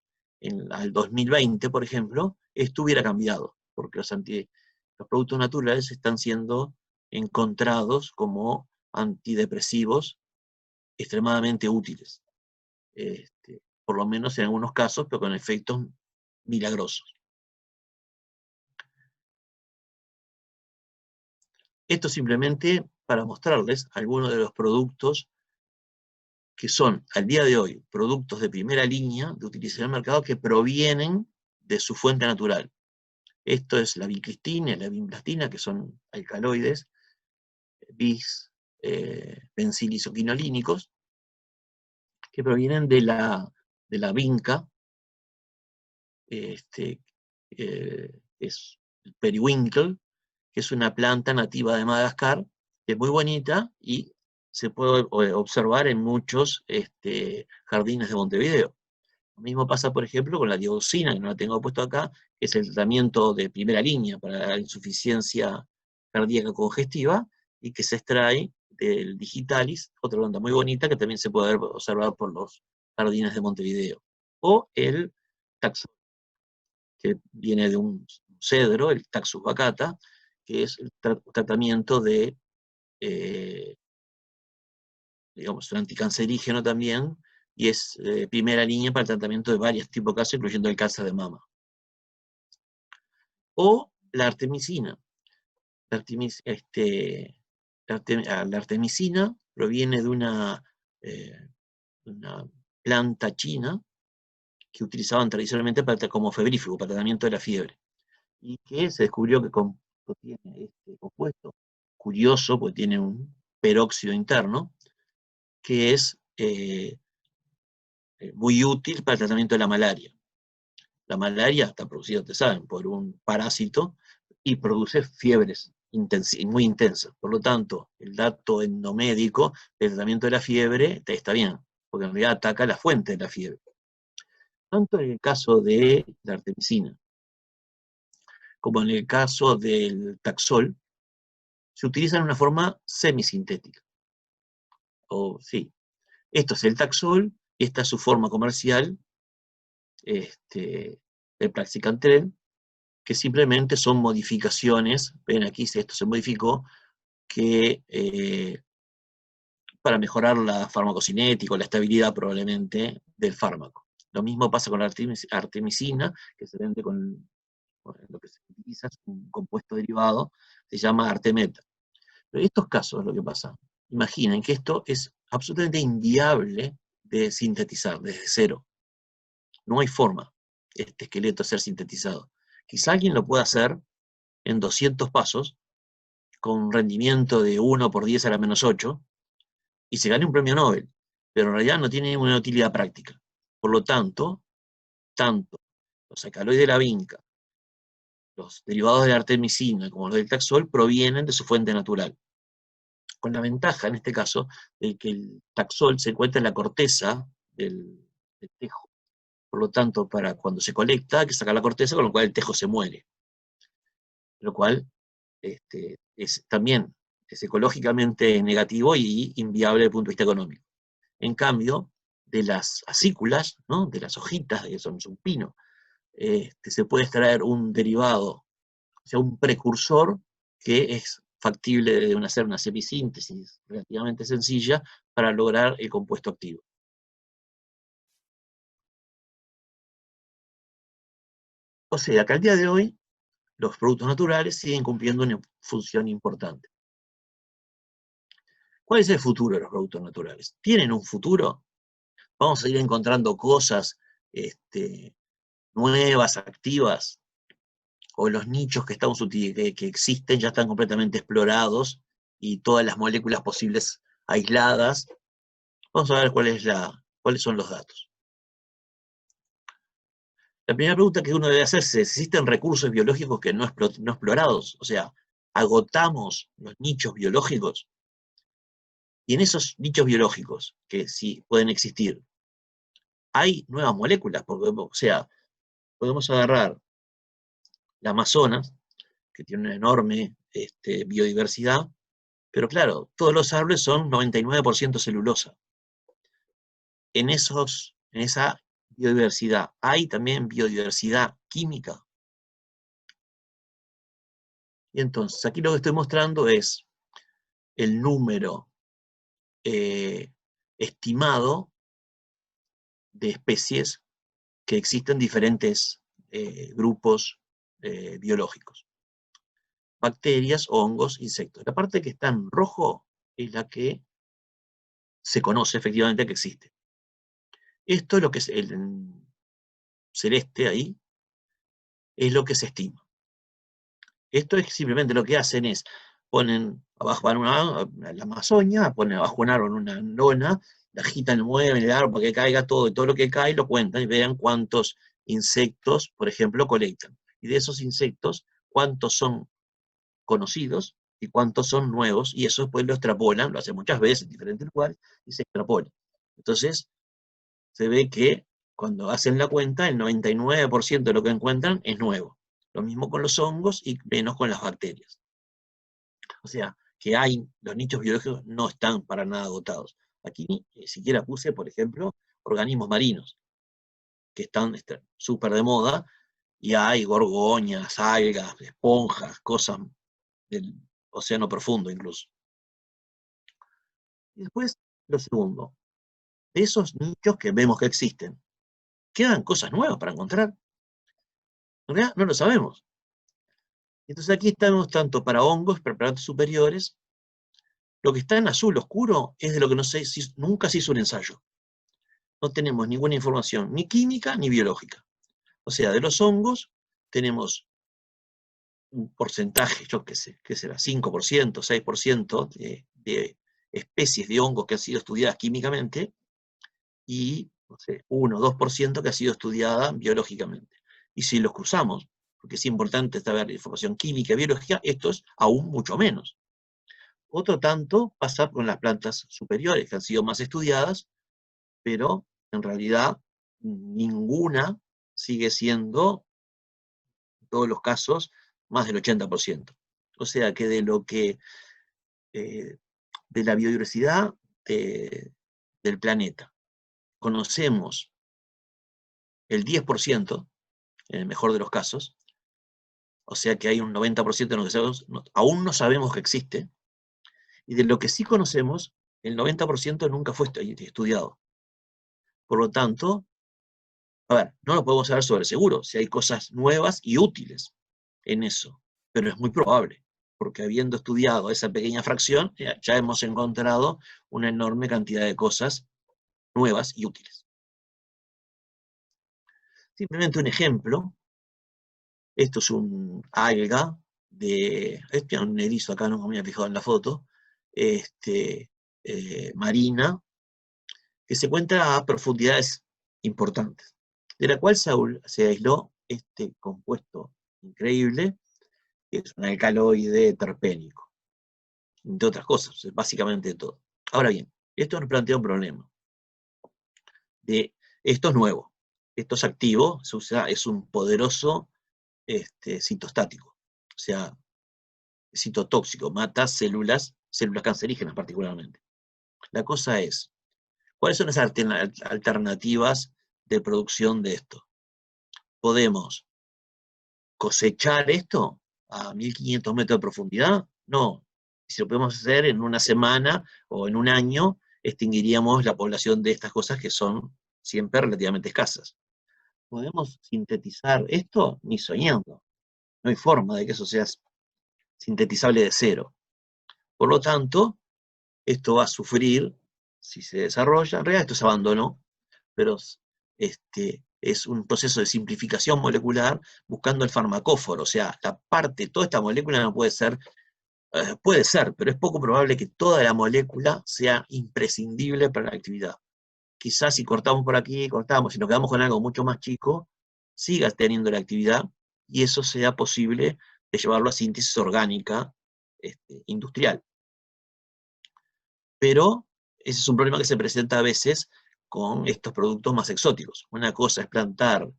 al 2020, por ejemplo, esto hubiera cambiado, porque los productos naturales están siendo encontrados como antidepresivos extremadamente útiles. Por lo menos en algunos casos, pero con efectos milagrosos. Esto simplemente para mostrarles algunos de los productos que son, al día de hoy, productos de primera línea de utilización en el mercado que provienen de su fuente natural. Esto es la vincristina y la vinblastina, que son alcaloides, benzilisoquinolínicos, que provienen de la vinca, es el periwinkle, que es una planta nativa de Madagascar, que es muy bonita y se puede observar en muchos jardines de Montevideo. Lo mismo pasa, por ejemplo, con la digoxina, que no la tengo puesto acá, que es el tratamiento de primera línea para la insuficiencia cardíaca congestiva, y que se extrae del digitalis, otra planta muy bonita que también se puede observar por los jardines de Montevideo. O el taxol, que viene de un cedro, el Taxus baccata, que es el tratamiento de, digamos, un anticancerígeno también, y es primera línea para el tratamiento de varios tipos de cáncer, incluyendo el cáncer de mama. O la artemisina. La artemisina proviene de una planta china que utilizaban tradicionalmente como febrífugo, para el tratamiento de la fiebre, y que se descubrió que contiene este compuesto curioso, porque tiene un peróxido interno, que es muy útil para el tratamiento de la malaria. La malaria está producida, ustedes saben, por un parásito y produce fiebres muy intensas. Por lo tanto, el dato endomédico del tratamiento de la fiebre está bien, porque en realidad ataca la fuente de la fiebre. Tanto en el caso de la artemisina como en el caso del taxol, se utiliza en una forma semisintética. Esto es el taxol y esta es su forma comercial, el praziquantel, que simplemente son modificaciones, ven aquí si esto se modificó, que para mejorar la farmacocinética o la estabilidad probablemente del fármaco. Lo mismo pasa con la artemisina, que se vende con lo que se utiliza es un compuesto derivado, se llama artemeta. Pero en estos casos es lo que pasa. Imaginen que esto es absolutamente inviable de sintetizar desde cero. No hay forma este esqueleto de ser sintetizado. Quizá alguien lo pueda hacer en 200 pasos, con un rendimiento de 1 por 10 a la menos 8, y se gane un premio Nobel, pero en realidad no tiene ninguna utilidad práctica. Por lo tanto, tanto los alcaloides de la vinca los derivados de la artemisina, como los del taxol, provienen de su fuente natural. Con la ventaja, en este caso, de que el taxol se encuentra en la corteza del tejo. Por lo tanto, para cuando se colecta, hay que sacar la corteza, con lo cual el tejo se muere. Lo cual también es ecológicamente negativo y inviable desde el punto de vista económico. En cambio, de las acículas, ¿no?, de las hojitas, que son un pino, se puede extraer un derivado, o sea, un precursor que es factible de hacer una semisíntesis relativamente sencilla para lograr el compuesto activo. O sea, que al día de hoy los productos naturales siguen cumpliendo una función importante. ¿Cuál es el futuro de los productos naturales? ¿Tienen un futuro? ¿Vamos a ir encontrando cosas nuevas, activas? ¿O los nichos que existen ya están completamente explorados y todas las moléculas posibles aisladas? Vamos a ver cuáles son los datos. La primera pregunta que uno debe hacerse es: ¿existen recursos biológicos que no explorados? O sea, ¿agotamos los nichos biológicos? Y en esos nichos biológicos, que sí pueden existir, hay nuevas moléculas, porque, o sea, podemos agarrar la Amazonas, que tiene una enorme biodiversidad, pero claro, todos los árboles son 99% celulosa. En esa biodiversidad, ¿hay también biodiversidad química? Y entonces, aquí lo que estoy mostrando es el número estimado de especies que existen en diferentes grupos biológicos. Bacterias, hongos, insectos. La parte que está en rojo es la que se conoce efectivamente que existe. Esto es lo que es el celeste ahí, es lo que se estima. Esto es simplemente lo que hacen es, ponen abajo la Amazonia, ponen abajo un árbol, una lona, la agitan, mueven el árbol para que caiga todo, y todo lo que cae lo cuentan y vean cuántos insectos, por ejemplo, colectan. Y de esos insectos, cuántos son conocidos y cuántos son nuevos, y eso después lo extrapolan, lo hacen muchas veces en diferentes lugares, y se extrapola. Entonces, se ve que cuando hacen la cuenta, el 99% de lo que encuentran es nuevo. Lo mismo con los hongos y menos con las bacterias. O sea, que los nichos biológicos no están para nada agotados. Aquí ni siquiera puse, por ejemplo, organismos marinos, que están súper de moda, y hay gorgoñas, algas, esponjas, cosas del océano profundo incluso. Y después, lo segundo, de esos nichos que vemos que existen, ¿quedan cosas nuevas para encontrar? En realidad no lo sabemos. Entonces aquí estamos tanto para hongos, para plantas superiores. Lo que está en azul oscuro es de lo que nunca se hizo un ensayo. No tenemos ninguna información, ni química ni biológica. O sea, de los hongos tenemos un porcentaje, yo qué sé, ¿qué será? 5%, 6% de especies de hongos que han sido estudiadas químicamente, y, no sé, 1 o 2% que ha sido estudiada biológicamente. Y si los cruzamos, porque es importante saber información química y biológica, esto es aún mucho menos. Otro tanto pasa con las plantas superiores, que han sido más estudiadas, pero en realidad ninguna sigue siendo, en todos los casos, más del 80%. O sea que de la biodiversidad del planeta conocemos el 10%, en el mejor de los casos, o sea que hay un 90% de lo que sabemos, aún no sabemos que existe, y de lo que sí conocemos, el 90% nunca fue estudiado. Por lo tanto, a ver, no lo podemos saber sobre seguro, si hay cosas nuevas y útiles en eso, pero es muy probable, porque habiendo estudiado esa pequeña fracción, ya hemos encontrado una enorme cantidad de cosas nuevas y útiles. Simplemente un ejemplo, esto es un alga un erizo acá, no me había fijado en la foto, marina, que se encuentra a profundidades importantes, de la cual se aisló este compuesto increíble, que es un alcaloide terpénico, entre otras cosas, básicamente todo. Ahora bien, esto nos plantea un problema. Esto es nuevo, esto es activo, se usa, es un poderoso citostático, o sea, citotóxico, mata células cancerígenas particularmente. La cosa es, ¿cuáles son las alternativas de producción de esto? ¿Podemos cosechar esto a 1500 metros de profundidad? No. Si lo podemos hacer en una semana o en un año, extinguiríamos la población de estas cosas que son siempre relativamente escasas. ¿Podemos sintetizar esto? Ni soñando. No hay forma de que eso sea sintetizable de cero. Por lo tanto, esto va a sufrir, si se desarrolla, en realidad esto se abandonó, pero es un proceso de simplificación molecular buscando el farmacóforo, o sea, toda esta molécula no puede ser, pero es poco probable que toda la molécula sea imprescindible para la actividad. Quizás si cortamos por aquí, cortamos, si nos quedamos con algo mucho más chico, siga teniendo la actividad y eso sea posible de llevarlo a síntesis orgánica industrial. Pero ese es un problema que se presenta a veces con estos productos más exóticos. Una cosa es plantar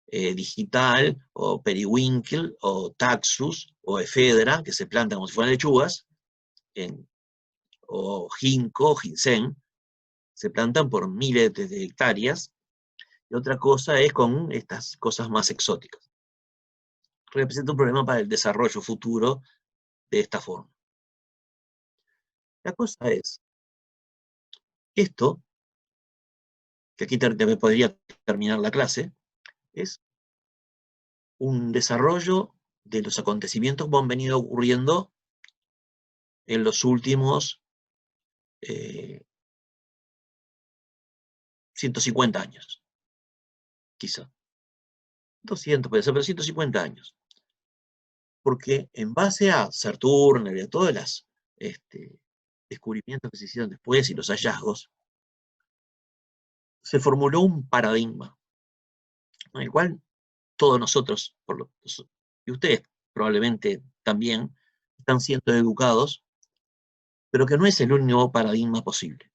digital, o periwinkle, o taxus, o efedra, que se plantan como si fueran lechugas, o ginkgo, ginseng, se plantan por miles de hectáreas, y otra cosa es con estas cosas más exóticas. Representa un problema para el desarrollo futuro de esta forma. La cosa es, esto, que aquí también podría terminar la clase, es un desarrollo de los acontecimientos que han venido ocurriendo en los últimos 150 años, quizá. 200 puede ser, pero 150 años. Porque en base a Saturno y a todos los descubrimientos que se hicieron después y los hallazgos, se formuló un paradigma en el cual todos nosotros, y ustedes probablemente también, están siendo educados, pero que no es el único paradigma posible.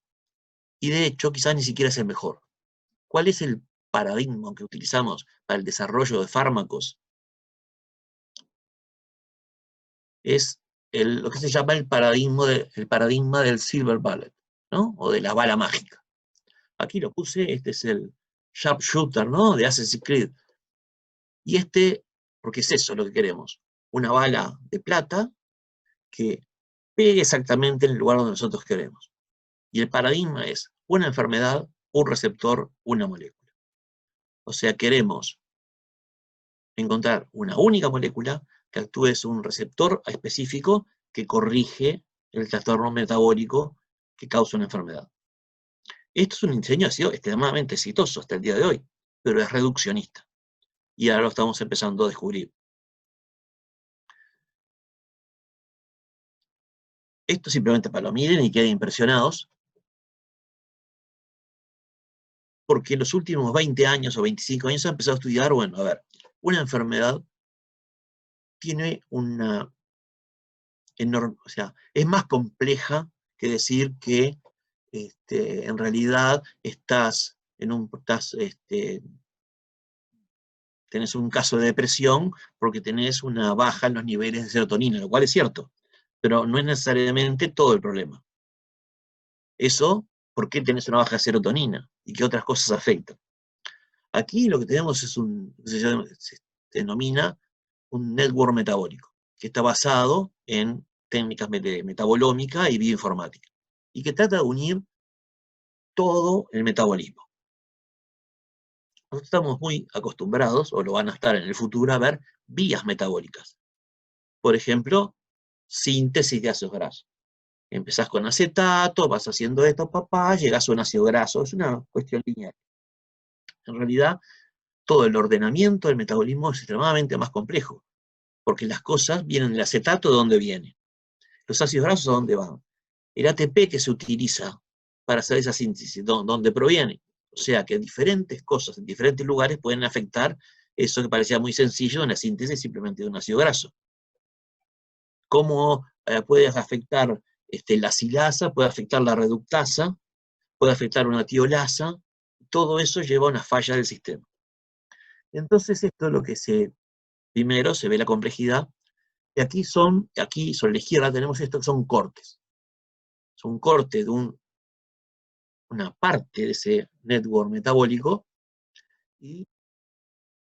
Y de hecho, quizás ni siquiera es el mejor. ¿Cuál es el paradigma que utilizamos para el desarrollo de fármacos? Es lo que se llama el paradigma del silver bullet, ¿no? O de la bala mágica. Aquí lo puse, este es el sharpshooter, ¿no? De Assassin's Creed. Y porque es eso lo que queremos, una bala de plata que pegue exactamente en el lugar donde nosotros queremos. Y el paradigma es una enfermedad, un receptor, una molécula. O sea, queremos encontrar una única molécula que actúe sobre un receptor específico que corrige el trastorno metabólico que causa una enfermedad. Esto es un diseño que ha sido extremadamente exitoso hasta el día de hoy, pero es reduccionista. Y ahora lo estamos empezando a descubrir. Esto simplemente para lo miren y queden impresionados, porque en los últimos 20 años o 25 años se ha empezado a estudiar, bueno, a ver, una enfermedad tiene una enorme, o sea, es más compleja que decir que en realidad tenés un caso de depresión porque tenés una baja en los niveles de serotonina, lo cual es cierto, pero no es necesariamente todo el problema. Eso, ¿por qué tenés una baja de serotonina? ¿Y qué otras cosas afectan? Aquí lo que tenemos es se denomina un network metabólico, que está basado en técnicas de metabolómica y bioinformática, y que trata de unir todo el metabolismo. Nosotros estamos muy acostumbrados, o lo van a estar en el futuro, a ver vías metabólicas. Por ejemplo, síntesis de ácidos grasos. Empezás con acetato, vas haciendo esto, llegás a un ácido graso. Es una cuestión lineal. En realidad, todo el ordenamiento del metabolismo es extremadamente más complejo, porque las cosas vienen del acetato, ¿de dónde viene? Los ácidos grasos, ¿a dónde van? El ATP que se utiliza para hacer esa síntesis, ¿dónde proviene? O sea que diferentes cosas en diferentes lugares pueden afectar eso que parecía muy sencillo, una síntesis simplemente de un ácido graso. ¿Cómo puede afectar la silasa, puede afectar la reductasa, puede afectar una tiolasa? Todo eso lleva a una falla del sistema. Entonces esto es lo que primero se ve la complejidad, y aquí sobre la izquierda tenemos esto que son cortes. Es un corte de una parte de ese network metabólico, y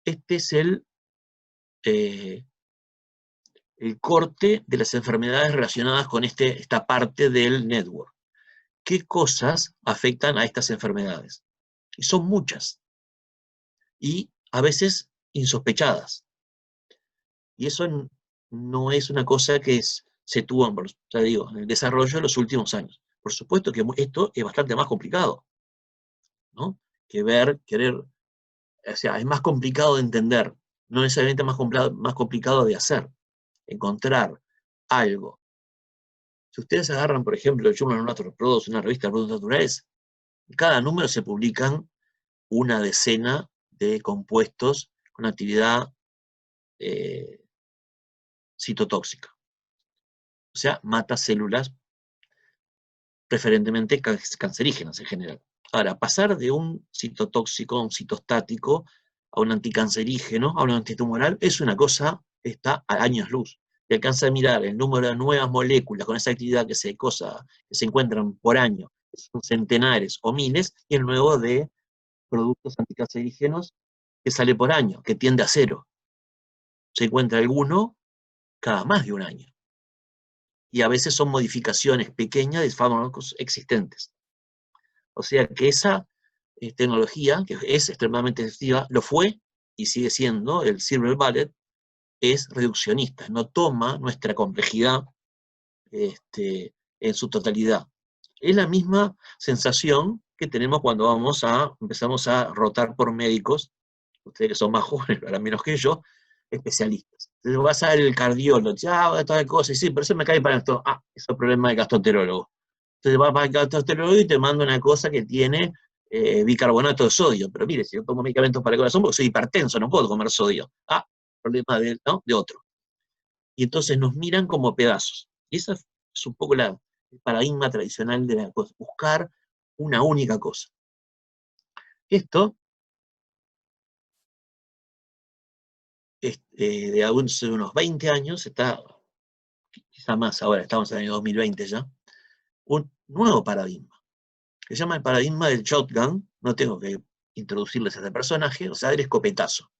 este es el corte de las enfermedades relacionadas con esta parte del network. ¿Qué cosas afectan a estas enfermedades? Y son muchas, y a veces insospechadas. Y eso no es una cosa que se tuvo, ya digo, en el desarrollo de los últimos años. Por supuesto que esto es bastante más complicado, ¿no? Querer, o sea, es más complicado de entender, no necesariamente más complicado de hacer. Encontrar algo. Si ustedes agarran, por ejemplo, el Journal of Natural Products, una revista de productos naturales, en cada número se publican una decena de compuestos con actividad citotóxica. O sea, mata células preferentemente cancerígenas en general. Ahora, pasar de un citotóxico a un citostático, a un anticancerígeno, a un antitumoral, es una cosa que está a años luz. Y alcanza a mirar el número de nuevas moléculas con esa actividad que se encuentran por año, que son centenares o miles, y el nuevo de productos anticancerígenos que sale por año, que tiende a cero. Se encuentra alguno cada más de un año. Y a veces son modificaciones pequeñas de fármacos existentes. O sea que esa tecnología, que es extremadamente efectiva, lo fue y sigue siendo, el Silver Bullet, es reduccionista, no toma nuestra complejidad en su totalidad. Es la misma sensación que tenemos cuando empezamos a rotar por médicos, ustedes que son más jóvenes, ahora menos que yo, especialistas. Entonces vas al cardiólogo, tal cosa, y sí, pero eso me cae para esto. Es el problema del gastroenterólogo. Entonces vas al gastroenterólogo y te manda una cosa que tiene bicarbonato de sodio. Pero mire, si yo tomo medicamentos para el corazón, porque soy hipertenso, no puedo comer sodio. Problema de otro. Y entonces nos miran como pedazos. Y ese es un poco el paradigma tradicional de la cosa, buscar una única cosa. Esto de unos 20 años, quizá más ahora, estamos en el año 2020 ya, un nuevo paradigma, que se llama el paradigma del shotgun. No tengo que introducirles a este personaje, o sea, del escopetazo.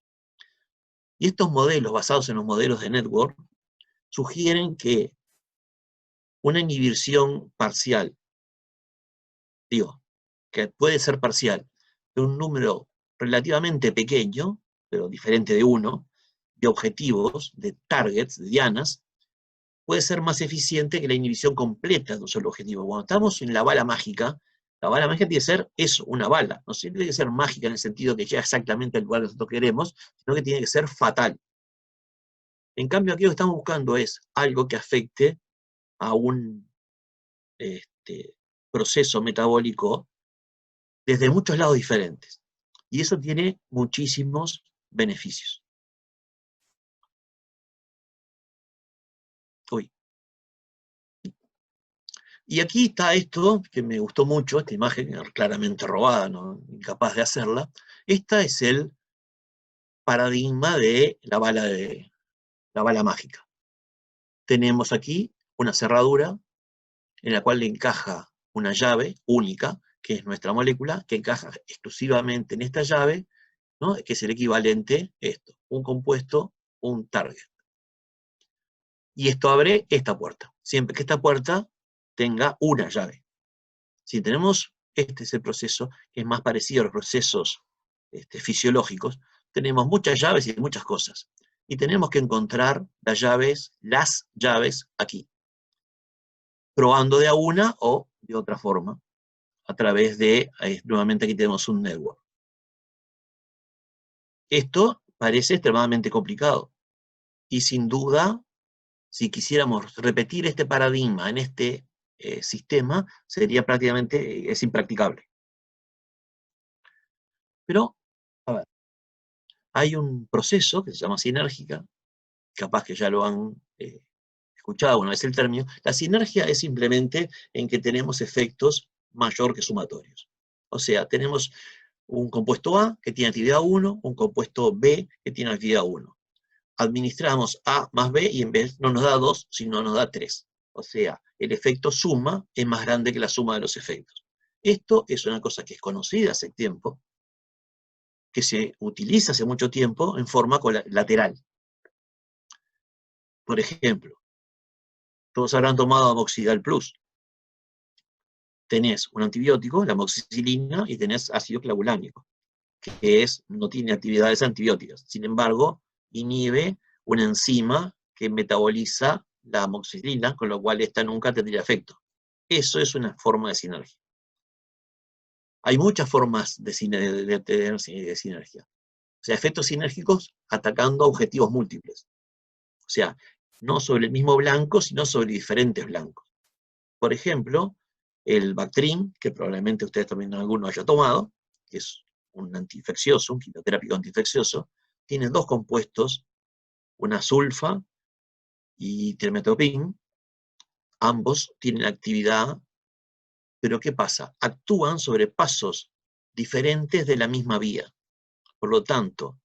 Y estos modelos, basados en los modelos de network, sugieren que una inhibición parcial, que puede ser parcial, de un número relativamente pequeño, pero diferente de uno, de objetivos, de targets, de dianas, puede ser más eficiente que la inhibición completa de un solo objetivo. Cuando estamos en la bala mágica tiene que ser eso, una bala. No tiene que ser mágica en el sentido que llega exactamente al lugar que nosotros queremos, sino que tiene que ser fatal. En cambio, aquí lo que estamos buscando es algo que afecte a un proceso metabólico desde muchos lados diferentes. Y eso tiene muchísimos beneficios. Uy. Y aquí está esto, que me gustó mucho, esta imagen claramente robada, ¿no? Incapaz de hacerla. Esta es el paradigma de la bala mágica. Tenemos aquí una cerradura en la cual le encaja una llave única, que es nuestra molécula, que encaja exclusivamente en esta llave, ¿no? Que es el equivalente a esto, un compuesto, un target. Y esto abre esta puerta, siempre que esta puerta tenga una llave. Si tenemos, este es el proceso que es más parecido a los procesos fisiológicos, tenemos muchas llaves y muchas cosas. Y tenemos que encontrar las llaves aquí, probando de a una o de otra forma, a través de, nuevamente aquí tenemos un network. Esto parece extremadamente complicado. Y sin duda, si quisiéramos repetir este paradigma en este sistema, sería prácticamente, es impracticable. Pero, a ver, hay un proceso que se llama sinérgica, capaz que ya lo han escuchado una vez el término. La sinergia es simplemente en que tenemos efectos mayor que sumatorios. O sea, tenemos un compuesto A que tiene actividad 1, un compuesto B que tiene actividad 1. Administramos A más B y en vez no nos da 2, sino nos da 3. O sea, el efecto suma es más grande que la suma de los efectos. Esto es una cosa que es conocida hace tiempo, que se utiliza hace mucho tiempo en forma lateral. Por ejemplo, todos habrán tomado Amoxidal Plus. Tenés un antibiótico, la amoxicilina, y tenés ácido clavulánico, que no tiene actividades antibióticas. Sin embargo, inhibe una enzima que metaboliza la amoxicilina, con lo cual esta nunca tendría efecto. Eso es una forma de sinergia. Hay muchas formas de tener sinergia. O sea, efectos sinérgicos atacando objetivos múltiples. O sea, no sobre el mismo blanco, sino sobre diferentes blancos. Por ejemplo, el Bactrim, que probablemente ustedes también alguno haya tomado, que es un antiinfeccioso, un quimioterápico antiinfeccioso, tiene dos compuestos, una sulfa y trimethoprim. Ambos tienen actividad, pero ¿qué pasa? Actúan sobre pasos diferentes de la misma vía. Por lo tanto,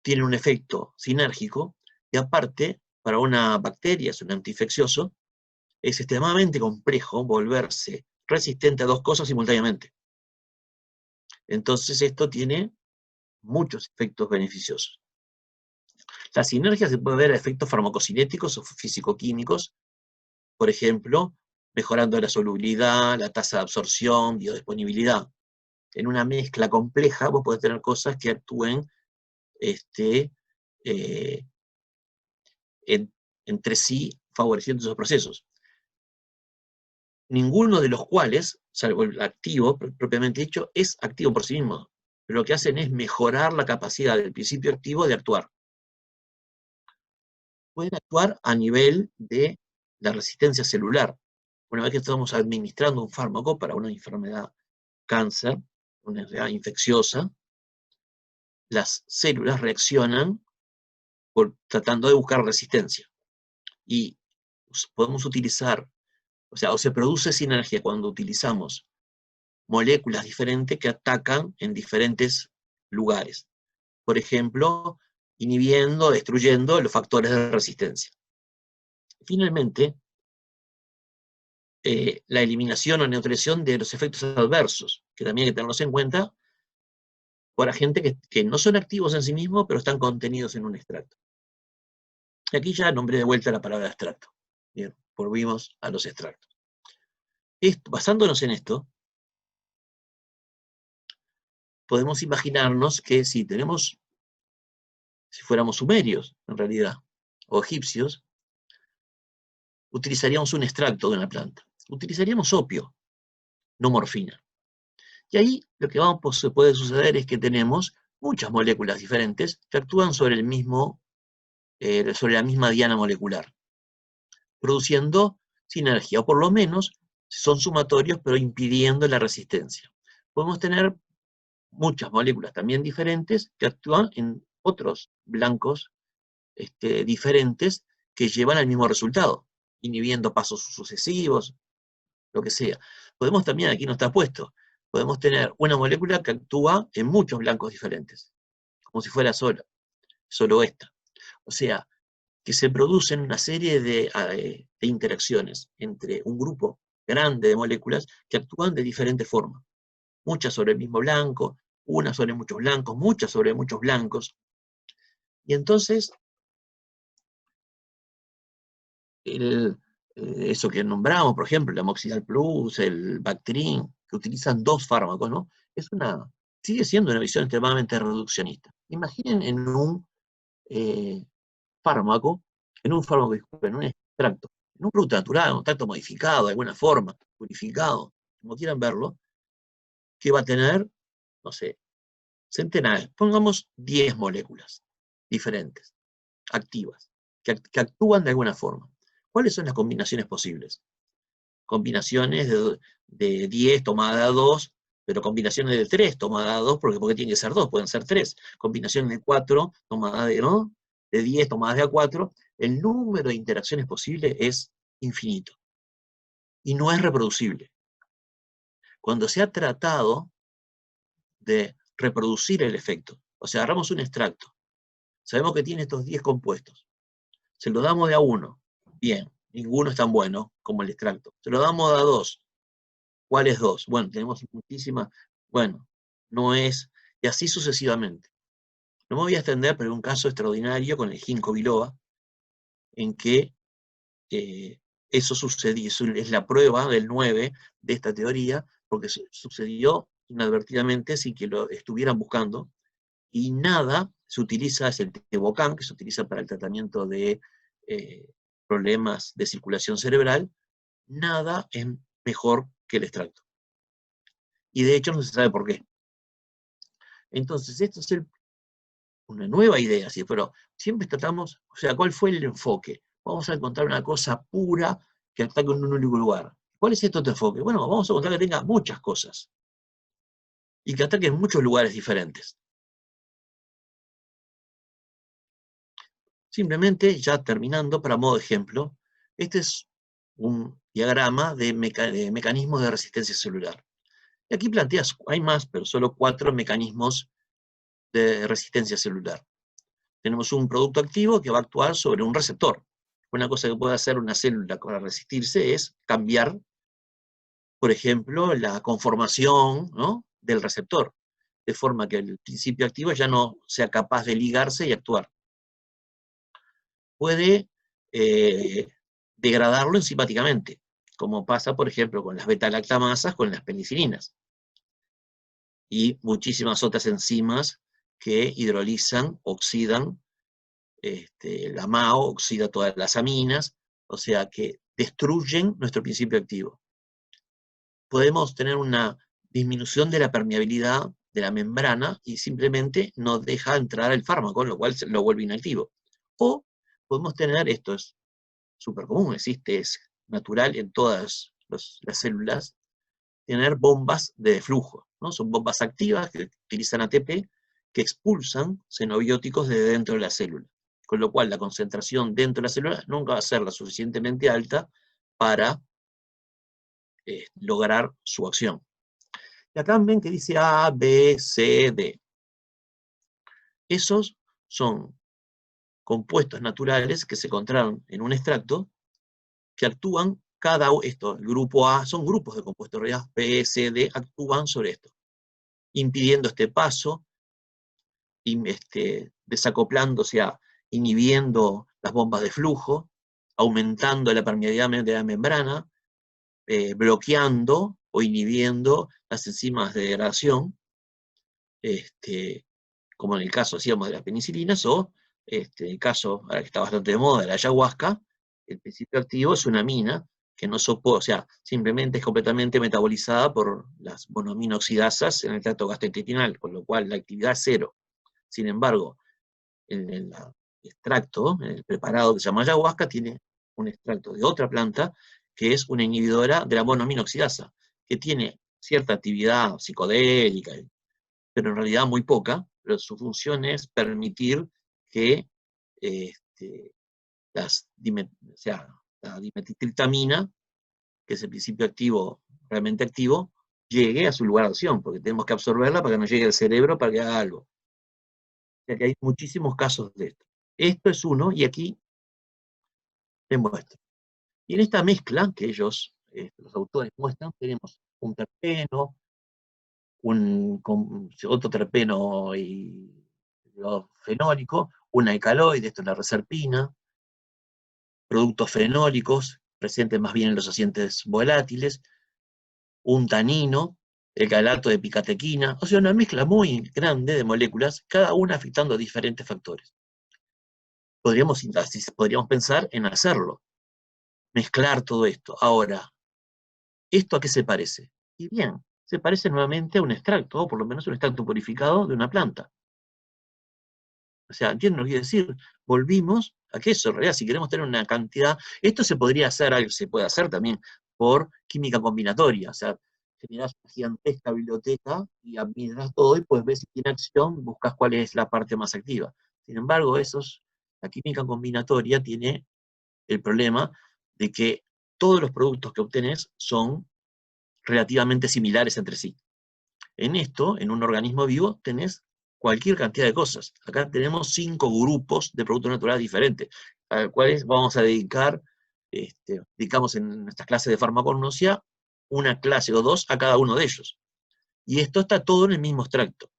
tienen un efecto sinérgico y aparte, para una bacteria, es un antiinfeccioso, es extremadamente complejo volverse resistente a dos cosas simultáneamente. Entonces esto tiene muchos efectos beneficiosos. La sinergia se puede ver a efectos farmacocinéticos o físico-químicos, por ejemplo, mejorando la solubilidad, la tasa de absorción, biodisponibilidad. En una mezcla compleja vos podés tener cosas que actúen entre sí, favoreciendo esos procesos. Ninguno de los cuales, salvo el activo propiamente dicho, es activo por sí mismo. Pero lo que hacen es mejorar la capacidad del principio activo de actuar. Pueden actuar a nivel de la resistencia celular. Una vez que estamos administrando un fármaco para una enfermedad cáncer, una enfermedad infecciosa, las células reaccionan tratando de buscar resistencia. Y podemos utilizar, o se produce sinergia cuando utilizamos moléculas diferentes que atacan en diferentes lugares. Por ejemplo, inhibiendo, destruyendo los factores de resistencia. Finalmente, la eliminación o neutralización de los efectos adversos, que también hay que tenerlos en cuenta por agentes que no son activos en sí mismos, pero están contenidos en un extracto. Y aquí ya nombré de vuelta la palabra extracto. Bien, volvimos a los extractos. Basándonos en esto, podemos imaginarnos que si fuéramos sumerios, en realidad, o egipcios, utilizaríamos un extracto de una planta. Utilizaríamos opio, no morfina. Y ahí lo que se puede suceder es que tenemos muchas moléculas diferentes que actúan sobre la misma diana molecular, produciendo sinergia, o por lo menos son sumatorios, pero impidiendo la resistencia. Podemos tener muchas moléculas también diferentes que actúan en otros blancos diferentes que llevan al mismo resultado, inhibiendo pasos sucesivos, lo que sea. Podemos también, aquí no está puesto, podemos tener una molécula que actúa en muchos blancos diferentes, como si fuera solo esta. O sea, que se producen una serie de interacciones entre un grupo grande de moléculas que actúan de diferentes formas. Muchas sobre el mismo blanco, una sobre muchos blancos, muchas sobre muchos blancos. Y entonces, eso que nombramos, por ejemplo, el Amoxidal Plus, el Bactrim, que utilizan dos fármacos, ¿no? Sigue siendo una visión extremadamente reduccionista. Imaginen en un fármaco, disculpen, en un extracto, en un producto natural, un extracto modificado de alguna forma, purificado, como quieran verlo, que va a tener, no sé, centenares, pongamos 10 moléculas diferentes, activas, que actúan de alguna forma. ¿Cuáles son las combinaciones posibles? Combinaciones de 10 tomada a 2 pero combinaciones de 3, tomada 2, porque tiene que ser 2, pueden ser 3. Combinaciones de 4, tomada de, ¿no? De 10, tomadas de A4. El número de interacciones posibles es infinito. Y no es reproducible. Cuando se ha tratado de reproducir el efecto, o sea, agarramos un extracto, sabemos que tiene estos 10 compuestos, se lo damos de a 1, bien, ninguno es tan bueno como el extracto. Se lo damos de a 2, ¿cuál es 2? Bueno, tenemos muchísimas, bueno, no es, y así sucesivamente. No me voy a extender, pero un caso extraordinario con el ginkgo biloba, en que eso sucedió, es la prueba del 9 de esta teoría, porque sucedió inadvertidamente sin que lo estuvieran buscando, y nada se utiliza, es el Tebocan, que se utiliza para el tratamiento de problemas de circulación cerebral, nada es mejor que el extracto. Y de hecho no se sabe por qué. Entonces, esto es una nueva idea, ¿sí? Pero siempre tratamos, o sea, ¿cuál fue el enfoque? Vamos a encontrar una cosa pura que ataque en un único lugar. ¿Cuál es este otro enfoque? Bueno, vamos a encontrar que tenga muchas cosas y que ataque en muchos lugares diferentes. Simplemente, ya terminando, para modo de ejemplo, este es un diagrama de mecanismos de resistencia celular. Y aquí planteas, hay más, pero solo 4 mecanismos de resistencia celular. Tenemos un producto activo que va a actuar sobre un receptor. Una cosa que puede hacer una célula para resistirse es cambiar, por ejemplo, la conformación, ¿no?, del receptor, de forma que el principio activo ya no sea capaz de ligarse y actuar. Puede degradarlo enzimáticamente, como pasa, por ejemplo, con las beta-lactamasas, con las penicilinas, y muchísimas otras enzimas que hidrolizan, oxidan, la MAO oxida todas las aminas, o sea que destruyen nuestro principio activo. Podemos tener una disminución de la permeabilidad de la membrana y simplemente no deja entrar el fármaco, lo cual lo vuelve inactivo. O podemos tener, esto es súper común, existe, es natural en todas las células, tener bombas de flujo, ¿no? Son bombas activas que utilizan ATP, que expulsan xenobióticos de dentro de la célula. Con lo cual la concentración dentro de la célula nunca va a ser la suficientemente alta para lograr su acción. Y acá ven que dice A, B, C, D. Esos son compuestos naturales que se encontraron en un extracto que actúan el grupo A, son grupos de compuestos reales, B, C, D, actúan sobre esto, impidiendo este paso, desacoplándose, inhibiendo las bombas de flujo, aumentando la permeabilidad de la membrana, bloqueando o inhibiendo las enzimas de degradación, como en el caso, decíamos, de las penicilinas, o el caso, ahora que está bastante de moda, de la ayahuasca, el principio activo es una amina que no soporta, o sea, simplemente es completamente metabolizada por las monoaminoxidasas en el tracto gastrointestinal, con lo cual la actividad es 0. Sin embargo, en el extracto, en el preparado que se llama ayahuasca, tiene un extracto de otra planta que es una inhibidora de la monoaminoxidasa, que tiene cierta actividad psicodélica, pero en realidad muy poca, pero su función es permitir que la dimetiltriptamina, que es el principio activo, realmente activo, llegue a su lugar de acción, porque tenemos que absorberla para que nos llegue al cerebro para que haga algo. O sea que hay muchísimos casos de esto. Esto es uno, y aquí les muestro. Y en esta mezcla que ellos, los autores muestran, tenemos un terpeno, otro terpeno y fenólico, un alcaloide, esto es la reserpina, productos fenólicos, presentes más bien en los asientos volátiles, un tanino, el galato de picatequina, o sea, una mezcla muy grande de moléculas, cada una afectando a diferentes factores. Podríamos pensar en hacerlo, mezclar todo esto. Ahora, ¿esto a qué se parece? Y bien, se parece nuevamente a un extracto, o por lo menos un extracto purificado de una planta. O sea, ¿entienden lo que quiero decir? Volvimos a que eso, en realidad, si queremos tener una cantidad, esto se podría hacer, se puede hacer también por química combinatoria. O sea, generás una gigantesca biblioteca y administras todo y pues ves si tiene acción, buscas cuál es la parte más activa. Sin embargo, la química combinatoria tiene el problema de que todos los productos que obtenés son relativamente similares entre sí. En esto, en un organismo vivo, tenés cualquier cantidad de cosas. Acá tenemos 5 grupos de productos naturales diferentes, a los cuales vamos a dedicar, dedicamos en nuestras clases de farmacognosia, una clase o dos a cada uno de ellos. Y esto está todo en el mismo extracto.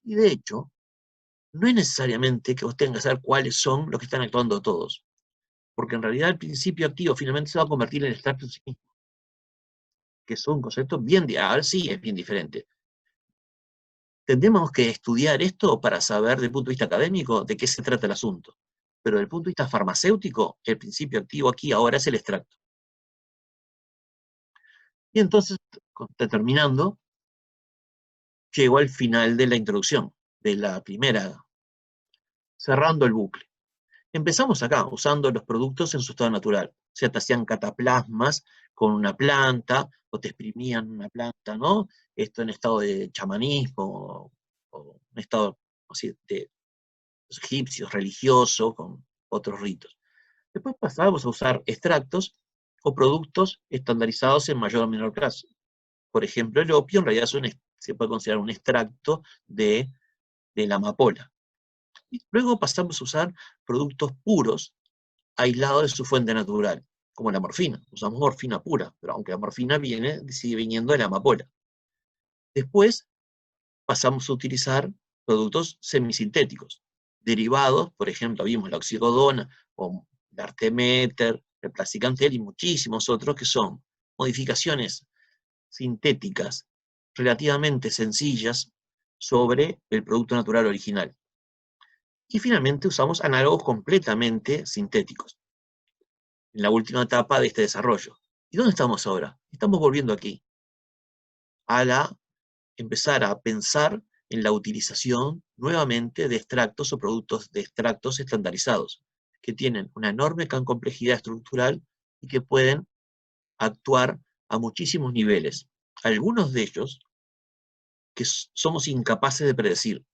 Y de hecho, no es necesariamente que vos tengas que saber cuáles son los que están actuando todos, porque en realidad el principio activo finalmente se va a convertir en el extracto en sí mismo, que es un concepto ahora sí es bien diferente. Tendremos que estudiar esto para saber, desde el punto de vista académico, de qué se trata el asunto. Pero desde el punto de vista farmacéutico, el principio activo aquí ahora es el extracto. Y entonces, terminando, llegó al final de la introducción, de la primera, cerrando el bucle. Empezamos acá, usando los productos en su estado natural. O sea, te hacían cataplasmas con una planta, o te exprimían una planta, ¿no? Esto en estado de chamanismo, o en estado así, de los egipcios, religioso, con otros ritos. Después pasamos a usar extractos o productos estandarizados en mayor o menor caso. Por ejemplo, el opio en realidad se puede considerar un extracto de la amapola. Y luego pasamos a usar productos puros, aislados de su fuente natural, como la morfina. Usamos morfina pura, pero aunque la morfina sigue viniendo de la amapola. Después pasamos a utilizar productos semisintéticos, derivados, por ejemplo, vimos la oxicodona, o el arteméter, el placicantel y muchísimos otros que son modificaciones sintéticas relativamente sencillas sobre el producto natural original. Y finalmente usamos análogos completamente sintéticos, en la última etapa de este desarrollo. ¿Y dónde estamos ahora? Estamos volviendo aquí, empezar a pensar en la utilización nuevamente de extractos o productos de extractos estandarizados, que tienen una enorme complejidad estructural y que pueden actuar a muchísimos niveles. Algunos de ellos que somos incapaces de predecir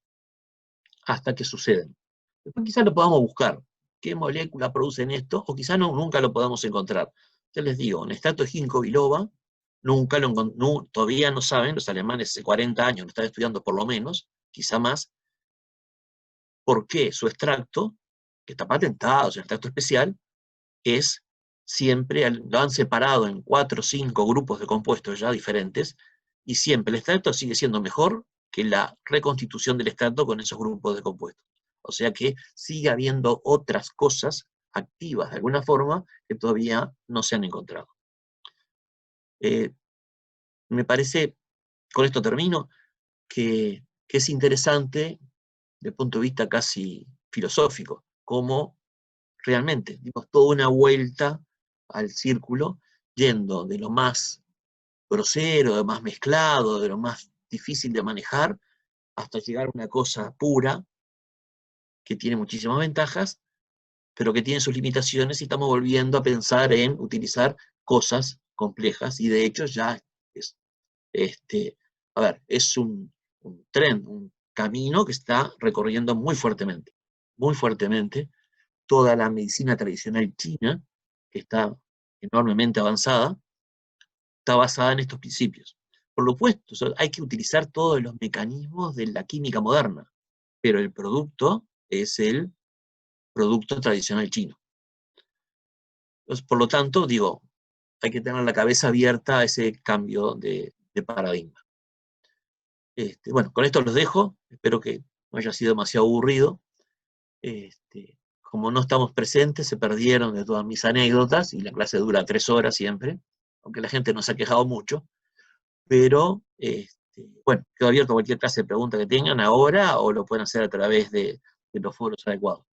hasta que suceden. Después quizás lo podamos buscar, qué molécula producen esto, o quizás nunca lo podamos encontrar. Ya les digo, en extracto de ginkgo biloba, todavía no saben, los alemanes hace 40 años lo están estudiando por lo menos, quizá más, por qué su extracto, que está patentado, es un extracto especial, lo han separado en 4 o 5 grupos de compuestos ya diferentes, y siempre el extracto sigue siendo mejor que la reconstitución del extracto con esos grupos de compuestos. O sea que sigue habiendo otras cosas activas de alguna forma que todavía no se han encontrado. Me parece, con esto termino, que es interesante desde el punto de vista casi filosófico, cómo realmente dimos toda una vuelta al círculo, yendo de lo más grosero, de lo más mezclado, de lo más difícil de manejar, hasta llegar a una cosa pura, que tiene muchísimas ventajas, pero que tiene sus limitaciones, y estamos volviendo a pensar en utilizar cosas complejas, y de hecho ya es, es un tren, un camino que está recorriendo muy fuertemente, toda la medicina tradicional china, que está enormemente avanzada, está basada en estos principios. Por lo opuesto, hay que utilizar todos los mecanismos de la química moderna, pero el producto es el producto tradicional chino. Entonces, por lo tanto, digo, hay que tener la cabeza abierta a ese cambio de paradigma. Bueno, con esto los dejo, espero que no haya sido demasiado aburrido. Como no estamos presentes, se perdieron de todas mis anécdotas, y la clase dura 3 horas siempre, aunque la gente nos ha quejado mucho, pero bueno, quedo abierto a cualquier clase de pregunta que tengan ahora, o lo pueden hacer a través de los foros adecuados.